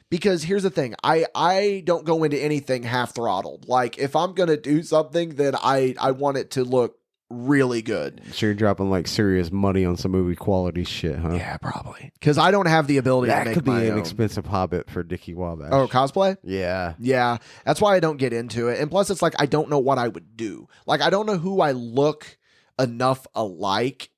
Because here's the thing. I don't go into anything half throttled. Like if I'm going to do something, then I want it to look really good. So you're dropping like serious money on some movie quality shit, huh? Yeah, probably. Because I don't have the ability to make could be my an own. expensive hobbit for Dickie Wabash. Oh, cosplay? Yeah. Yeah. That's why I don't get into it. And plus it's like I don't know what I would do. Like I don't know who I look enough alike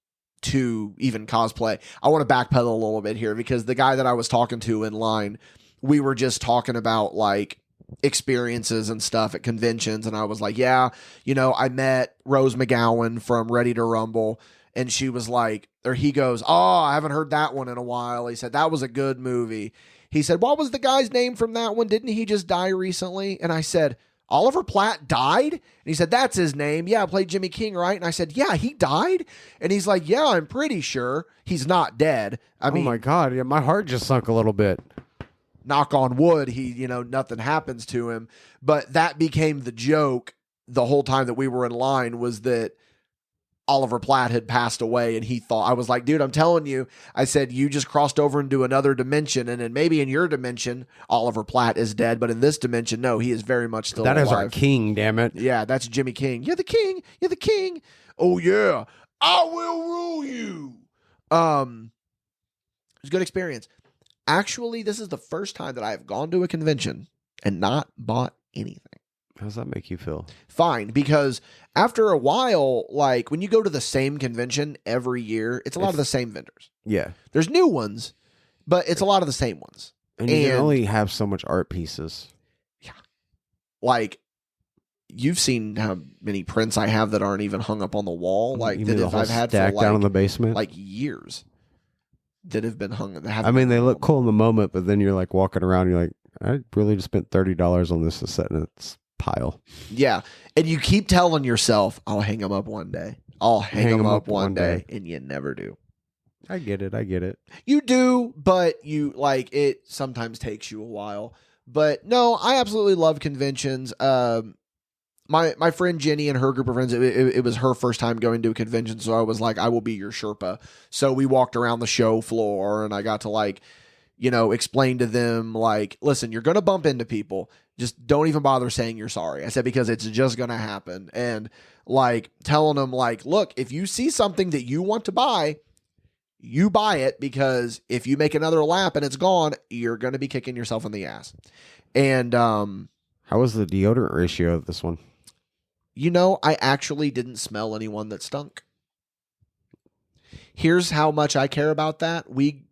to even cosplay. I want to backpedal a little bit here because the guy that I was talking to in line, we were just talking about like experiences and stuff at conventions, and I was like, yeah, I met Rose McGowan from Ready to Rumble, and she was like, or he goes, oh, I haven't heard that one in a while. He said that was a good movie. He said, what was the guy's name from that one? Didn't he just die recently? And I said, Oliver Platt died? And he said, that's his name. Yeah, I played Jimmy King, right? And I said, yeah, he died? And he's like, yeah, I'm pretty sure he's not dead. I mean, oh my God, yeah, my heart just sunk a little bit. Knock on wood, he, nothing happens to him. But that became the joke the whole time that we were in line, was that Oliver Platt had passed away, and he thought, I was like, dude, I'm telling you, I said, you just crossed over into another dimension, and then maybe in your dimension, Oliver Platt is dead, but in this dimension, no, he is very much still alive. That is our king, damn it. Yeah, that's Jimmy King. You're the king. You're the king. Oh, yeah. I will rule you. It was a good experience. Actually, this is the first time that I have gone to a convention and not bought anything. How does that make you feel? Fine, because after a while, like when you go to the same convention every year, it's a lot of the same vendors. Yeah. There's new ones, but it's a lot of the same ones. And you can only have so much art pieces. Yeah. Like, you've seen how many prints I have that aren't even hung up on the wall. Like, you that mean the I've had stack for down in the basement? like years. That have been hung. I mean, they look cool in the moment, but then you're like walking around, you're like, I really just spent $30 on this to set in its pile. Yeah. And you keep telling yourself, I'll hang them up one day. I'll hang them up one day. And you never do. I get it. You do, but it sometimes takes you a while. But no, I absolutely love conventions. My friend Jenny and her group of friends, it was her first time going to a convention, so I was like, I will be your Sherpa. So we walked around the show floor, and I got to explain to them, listen, you're going to bump into people. Just don't even bother saying you're sorry. I said, because it's just going to happen. And telling them, look, if you see something that you want to buy, you buy it, because if you make another lap and it's gone, you're going to be kicking yourself in the ass. And how was the deodorant ratio of this one? I actually didn't smell anyone that stunk. Here's how much I care about that. We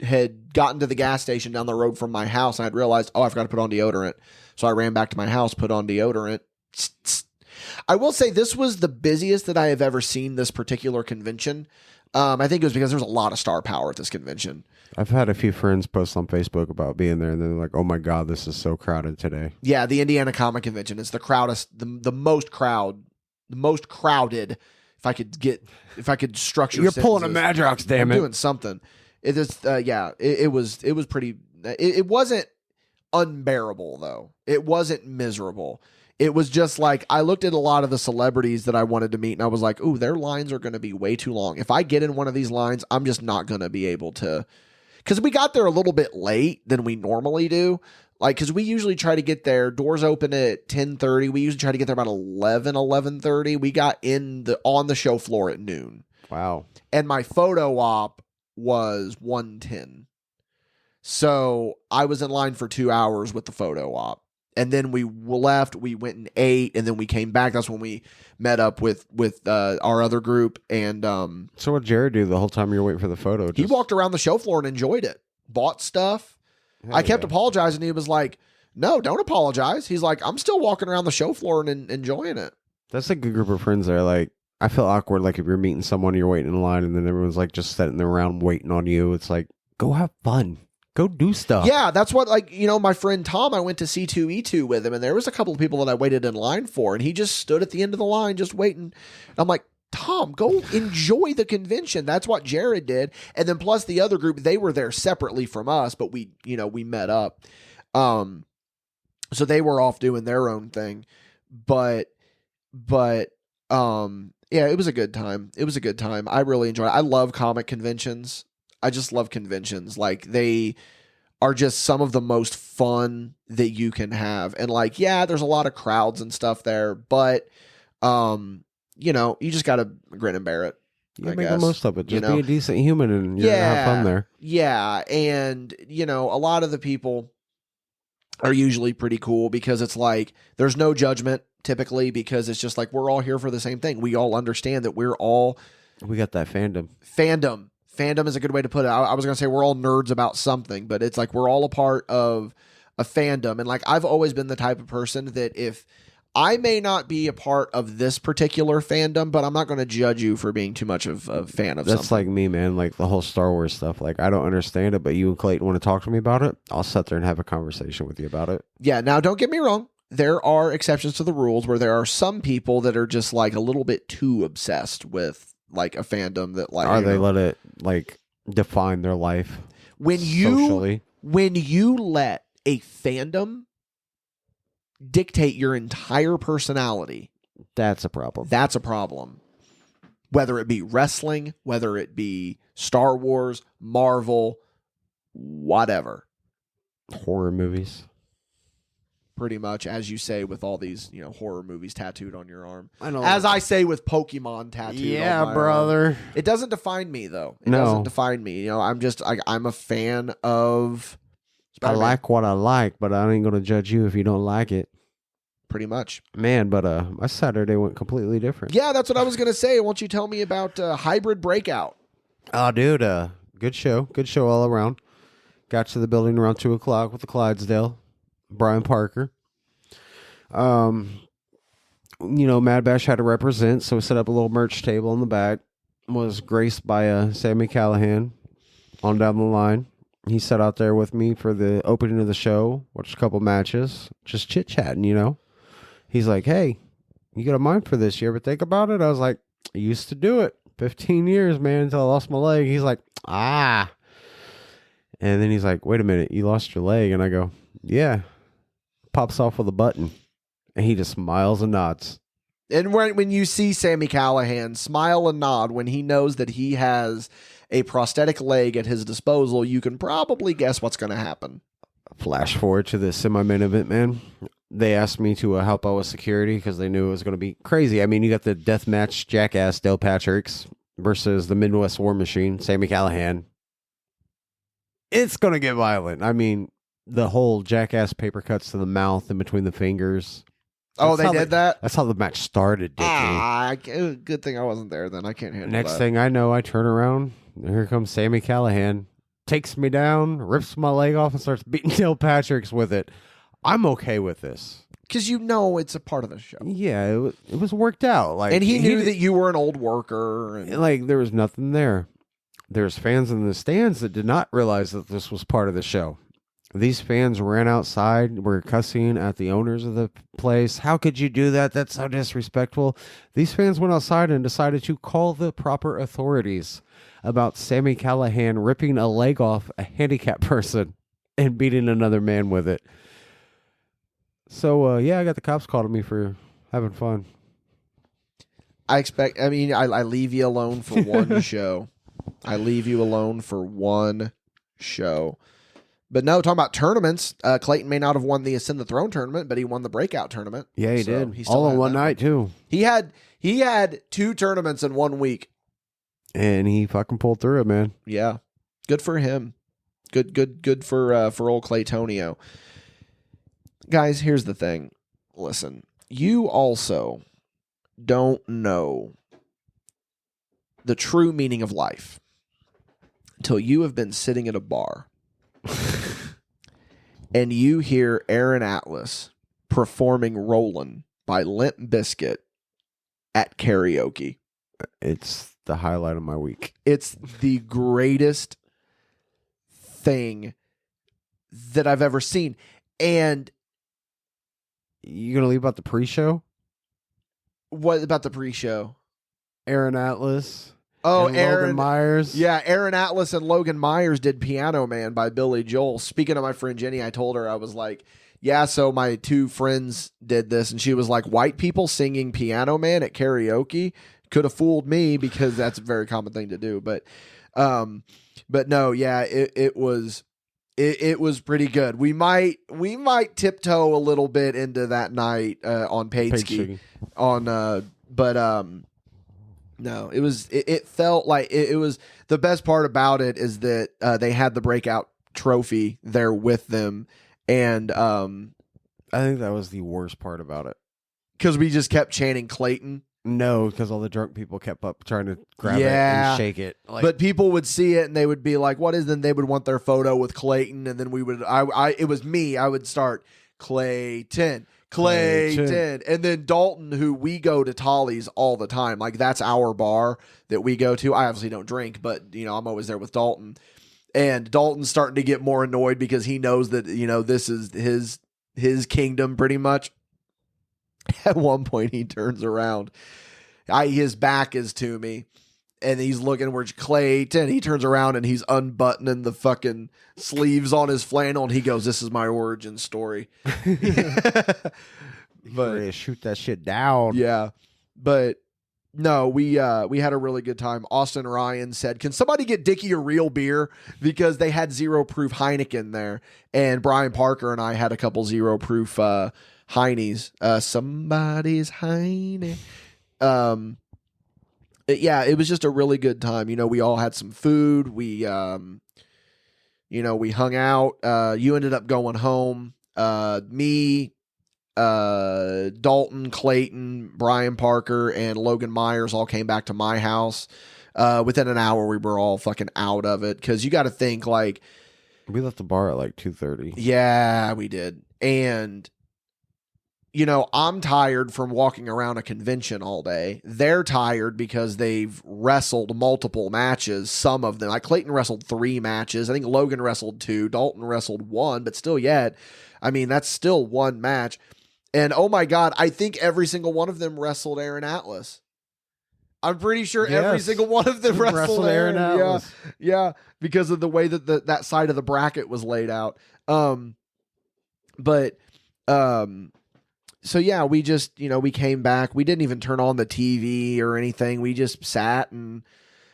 had gotten to the gas station down the road from my house, and I'd realized, I forgot to put on deodorant. So I ran back to my house, put on deodorant. I will say this was the busiest that I have ever seen this particular convention. I think it was because there's a lot of star power at this convention. I've had a few friends post on Facebook about being there, and they're like, oh my God, this is so crowded today. Yeah, the Indiana Comic Convention is the most crowded. If I could structure. You're pulling a Madrox, damn it. I'm doing something. It is, it was pretty. It wasn't unbearable though. It wasn't miserable. It was just like, I looked at a lot of the celebrities that I wanted to meet, and I was like, ooh, their lines are going to be way too long. If I get in one of these lines, I'm just not going to be able to, because we got there a little bit late than we normally do. Like, because we usually try to get there, doors open at 10:30. We usually try to get there about 11:30. We got on the show floor at noon. Wow. And my photo op was 1:10. So I was in line for 2 hours with the photo op. And then we left, we went and ate, and then we came back. That's when we met up with our other group. And so what did Jared do the whole time you were waiting for the photo? he walked around the show floor and enjoyed it. Bought stuff. I kept apologizing. He was like, no, don't apologize. He's like, I'm still walking around the show floor and enjoying it. That's a good group of friends there. Like, I feel awkward, like if you're meeting someone, you're waiting in line, and then everyone's like just sitting around waiting on you. It's like, go have fun. Go do stuff. Yeah, that's what, like, my friend Tom, I went to C2E2 with him, and there was a couple of people that I waited in line for, and he just stood at the end of the line just waiting. And I'm like, Tom, go enjoy the convention. That's what Jared did. And then plus the other group, they were there separately from us, but we met up. So they were off doing their own thing. But yeah, it was a good time. It was a good time. I really enjoyed it. I love comic conventions. I just love conventions. Like, they are just some of the most fun that you can have. And like, yeah, there's a lot of crowds and stuff there, but you just got to grin and bear it. You make the most of it. Just be a decent human and you're gonna have fun there. Yeah, and a lot of the people are usually pretty cool because it's like there's no judgment typically, because it's just like we're all here for the same thing. We all understand that we got that fandom. Fandom is a good way to put it. I was going to say we're all nerds about something, but it's like we're all a part of a fandom. And like, I've always been the type of person that if I may not be a part of this particular fandom, but I'm not going to judge you for being too much of a fan of something. That's like me, man. Like the whole Star Wars stuff. Like, I don't understand it, but you and Clayton want to talk to me about it, I'll sit there and have a conversation with you about it. Yeah. Now, don't get me wrong. There are exceptions to the rules where there are some people that are just like a little bit too obsessed with like a fandom that like, or they let it like define their life socially. When you let a fandom dictate your entire personality, that's a problem. That's a problem. Whether it be wrestling, whether it be Star Wars, Marvel, whatever. Horror movies. Pretty much, as you say, with all these, horror movies tattooed on your arm. I know. As I say with Pokemon tattooed on my brother. arm. It doesn't define me, though. It doesn't define me. I'm just, I'm a fan of Spider-Man. I like what I like, but I ain't going to judge you if you don't like it. Pretty much. Man, but my Saturday went completely different. Yeah, that's what I was going to say. Why don't you tell me about Hybrid Breakout? Oh, dude, good show. Good show all around. Got to the building around 2 o'clock with the Clydesdale. Brian Parker. MadBash had to represent, so we set up a little merch table in the back. Was graced by Sammy Callahan on down the line. He sat out there with me for the opening of the show, watched a couple matches, just chit-chatting, He's like, hey, you got a mind for this? You ever think about it? I was like, I used to do it. 15 years, man, until I lost my leg. He's like, And then he's like, wait a minute, you lost your leg? And I go, yeah. Pops off with a button, and he just smiles and nods. And when you see Sammy Callahan smile and nod when he knows that he has a prosthetic leg at his disposal, you can probably guess what's going to happen. Flash forward to the semi-main event, man. They asked me to help out with security because they knew it was going to be crazy. I mean, you got the deathmatch jackass Dale Patricks versus the Midwest War Machine, Sammy Callahan. It's going to get violent. I mean, the whole jackass paper cuts to the mouth and between the fingers. Oh, they did that? That's how the match started, Dickie. Good thing I wasn't there then. I can't handle that. Next thing I know, I turn around, and here comes Sammy Callahan. Takes me down, rips my leg off, and starts beating Dale Patricks with it. I'm okay with this. Because it's a part of the show. Yeah, it was worked out. Like, and he knew that you were an old worker. And like, there was nothing there. There's fans in the stands that did not realize that this was part of the show. These fans ran outside, were cussing at the owners of the place. How could you do that? That's so disrespectful. These fans went outside and decided to call the proper authorities about Sammy Callahan ripping a leg off a handicapped person and beating another man with it. So yeah, I got the cops calling me for having fun. I leave you alone for one show. I leave you alone for one show. But no, talking about tournaments, Clayton may not have won the Ascend the Throne tournament, but he won the breakout tournament. Yeah, he So did. he still All in had one that night too. He had 2 tournaments in 1 week. And he fucking pulled through it, man. Yeah. Good for him. Good for old Claytonio. Guys, here's the thing. Listen, you also don't know the true meaning of life until you have been sitting at a bar and you hear Aaron Atlas performing Rollin' by Limp Bizkit at karaoke. It's the highlight of my week. It's the greatest thing that I've ever seen. And you gonna leave about the pre-show? what about the pre-show? Aaron Atlas. Oh, and Aaron Logan Myers. Yeah, Aaron Atlas and Logan Myers did Piano Man by Billy Joel. Speaking of my friend Jenny, I told her, I was like, yeah, so my 2 friends did this. And she was like, white people singing Piano Man at karaoke could have fooled me because that's a very common thing to do. But no, yeah, it was pretty good. We might tiptoe a little bit into that night on Paidski no, it felt like it was the best part about it is that they had the breakout trophy there with them. And I think that was the worst part about it. Because we just kept chanting Clayton. No, because all the drunk people kept up trying to grab it and shake it. Like, but people would see it and they would be like, what is it? And they would want their photo with Clayton. And then it was me. I would start Clayton. And then Dalton, who we go to Tolly's all the time. Like, that's our bar that we go to. I obviously don't drink, but, I'm always there with Dalton. And Dalton's starting to get more annoyed because he knows that, this is his kingdom pretty much. At one point, he turns around. His back is to me. And he's looking where Clayton. He turns around and he's unbuttoning the fucking sleeves on his flannel. And he goes, this is my origin story. But ready to shoot that shit down. Yeah. But no, we had a really good time. Austin Ryan said, can somebody get Dickie a real beer? Because they had 0 proof Heineken there. And Brian Parker and I had a couple 0 proof Heinies. Somebody's Heine. Yeah, it was just a really good time. We all had some food. We hung out. You ended up going home. Me, Dalton, Clayton, Brian Parker, and Logan Myers all came back to my house. Within an hour, we were all fucking out of it. Because you got to think, like... We left the bar at like 2:30. Yeah, we did. And... I'm tired from walking around a convention all day. They're tired because they've wrestled multiple matches. Some of them, like Clayton wrestled 3 matches. I think Logan wrestled 2. Dalton wrestled 1, but still yet, that's still 1 match. And oh my God, I think every single one of them wrestled Aaron Atlas. I'm pretty sure every single one of them wrestled Aaron Atlas. Yeah, because of the way that that side of the bracket was laid out. So yeah, we just, we came back. We didn't even turn on the TV or anything. We just sat and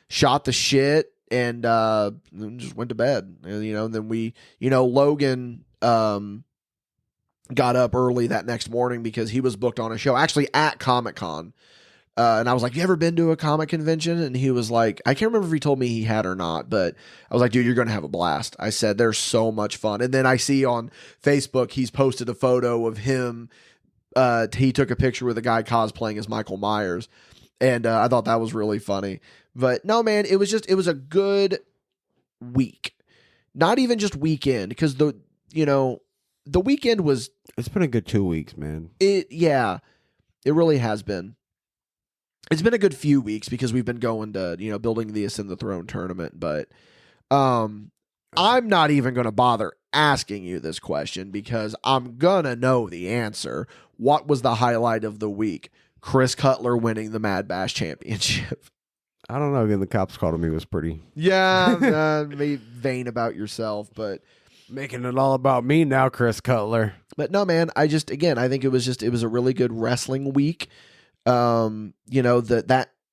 shot the shit and just went to bed. And then we, Logan got up early that next morning because he was booked on a show, actually at Comic-Con. And I was like, you ever been to a comic convention? And he was like, I can't remember if he told me he had or not, but I was like, dude, you're going to have a blast. I said, there's so much fun. And then I see on Facebook, he's posted a photo of him. He took a picture with a guy cosplaying as Michael Myers. And I thought that was really funny. But no, man, it was a good week. Not even just weekend, because the weekend was... It's been a good 2 weeks, man. It really has been. It's been a good few weeks because we've been going to, building the Ascend the Throne tournament. But I'm not even going to bother asking you this question because I'm going to know the answer. What was the highlight of the week? Chris Cutler winning the MadBash Championship. I don't know. Again, the cops called me was pretty... Yeah, vain about yourself. But Making it all about me now, Chris Cutler. But no, man, I think it was a really good wrestling week. The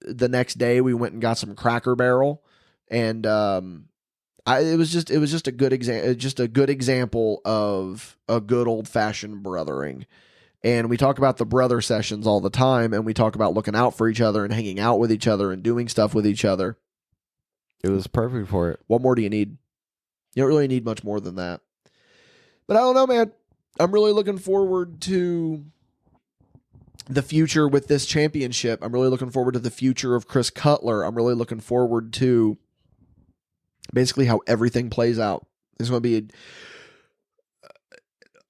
next day we went and got some Cracker Barrel, and it was just a good example of a good old fashioned brothering. And we talk about the brother sessions all the time, and we talk about looking out for each other and hanging out with each other and doing stuff with each other. It was perfect for it. What more do you need? You don't really need much more than that. But I don't know, man. I'm really looking forward to the future with this championship. I'm really looking forward to the future of Chris Cutler. I'm really looking forward to basically how everything plays out. It's going to be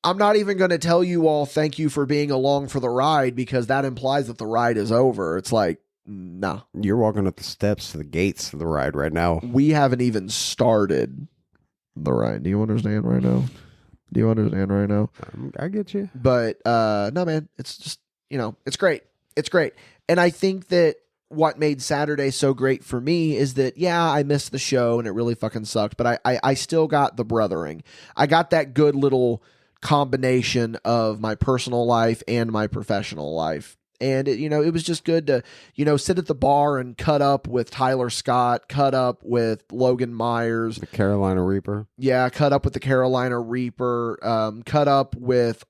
I'm not even going to tell you all thank you for being along for the ride, because that implies that the ride is over. It's like, nah. You're walking up the steps to the gates of the ride right now. We haven't even started the ride. Do you understand right now? I get you. But no, man, it's just, it's great. It's great. And I think that what made Saturday so great for me is that, yeah, I missed the show and it really fucking sucked, but I still got the brothering. I got that good little combination of my personal life and my professional life. And it was just good to, sit at the bar and cut up with Tyler Scott, cut up with Logan Myers. The Carolina Reaper. Yeah, cut up with the Carolina Reaper, cut up with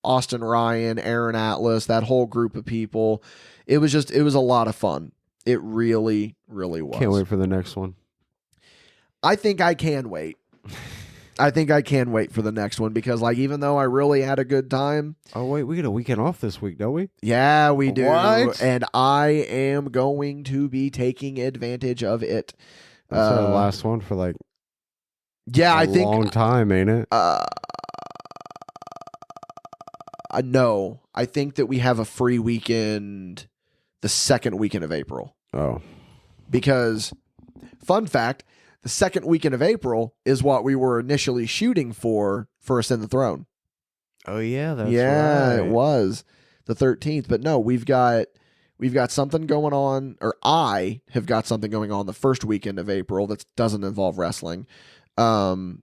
Austin Ryan, Aaron Atlas, that whole group of people. It was a lot of fun. It really, really was. Can't wait for the next one. I think I can wait. I think I can wait for the next one, because even though I really had a good time. Oh, wait, we get a weekend off this week, don't we? Yeah, we do. What? And I am going to be taking advantage of it. That's our last one for I think long time, ain't it? No, I think that we have a free weekend the second weekend of April. Oh. Because, fun fact, the second weekend of April is what we were initially shooting for Ascend the Throne. Oh, yeah, that's right. It was the 13th. But no, we've got something going on, or I have got something going on the first weekend of April that doesn't involve wrestling. Of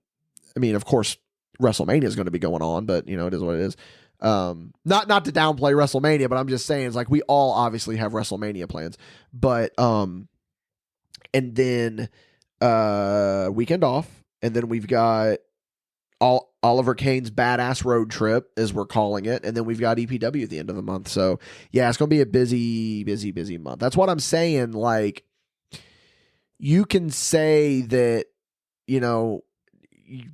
course, WrestleMania is going to be going on, but it is what it is. Not to downplay WrestleMania, but I'm just saying it's we all obviously have WrestleMania plans. But and then weekend off, and then we've got Oliver Kane's Badass Road Trip, as we're calling it, and then we've got EPW at the end of the month. So yeah, it's gonna be a busy month. That's what I'm saying. You can say that,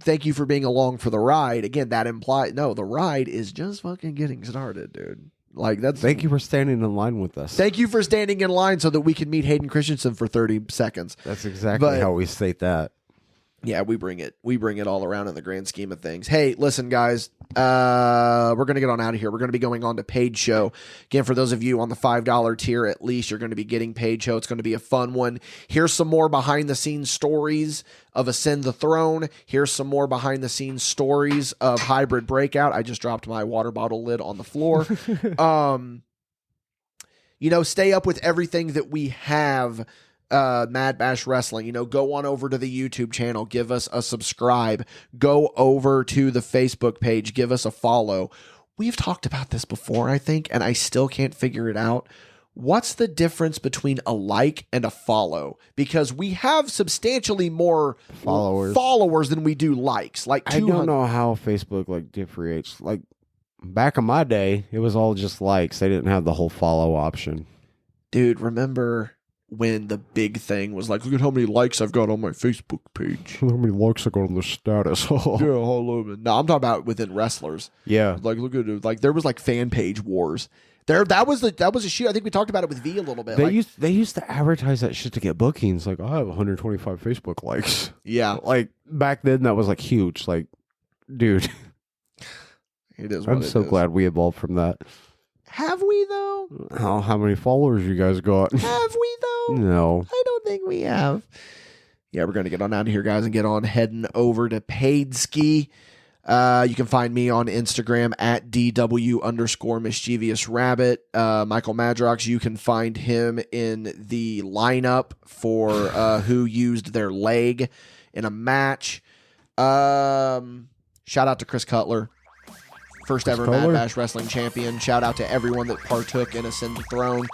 thank you for being along for the ride. Again, that implies the ride is just fucking getting started, dude. Thank you for standing in line with us. Thank you for standing in line so that we can meet Hayden Christensen for 30 seconds. That's exactly how we state that. Yeah, we bring it all around in the grand scheme of things. Hey, listen, guys, we're going to get on out of here. We're going to be going on to Paid Show. Again, for those of you on the $5 tier, at least, you're going to be getting Paid Show. It's going to be a fun one. Here's some more behind-the-scenes stories of Ascend the Throne. Here's some more behind-the-scenes stories of Hybrid Breakout. I just dropped my water bottle lid on the floor. Stay up with everything that we have. MadBash Wrestling, go on over to the YouTube channel, give us a subscribe, go over to the Facebook page, give us a follow. We've talked about this before, I think, and I still can't figure it out. What's the difference between a like and a follow? Because we have substantially more followers than we do likes. I don't know how Facebook differentiates. Back in my day, it was all just likes. They didn't have the whole follow option. Dude, remember when the big thing was look at how many likes I've got on my Facebook page. How many likes I got on the status. Yeah, hello. No, I'm talking about within wrestlers. Yeah. Look at it. There was fan page wars. That was a shoot. I think we talked about it with V a little bit. They used to advertise that shit to get bookings. I have 125 Facebook likes. Yeah. Back then that was huge. Dude. It is. I'm so glad we evolved from that. Have we though? How many followers you guys got? Have we though? No. I don't think we have. Yeah, we're going to get on out of here, guys, and get on heading over to Paid Ski. You can find me on Instagram at DW_mischievous_rabbit. Michael Madrox, you can find him in the lineup for who used their leg in a match. Shout out to Chris Cutler. First ever MadBash Wrestling Champion. Shout out to everyone that partook in Ascend the Throne.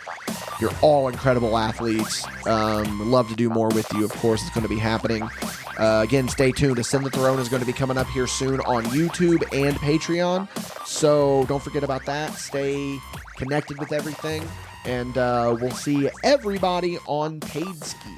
You're all incredible athletes. Love to do more with you. Of course, it's going to be happening. Again, stay tuned. Ascend the Throne is going to be coming up here soon on YouTube and Patreon. So don't forget about that. Stay connected with everything. And we'll see everybody on Paid Ski.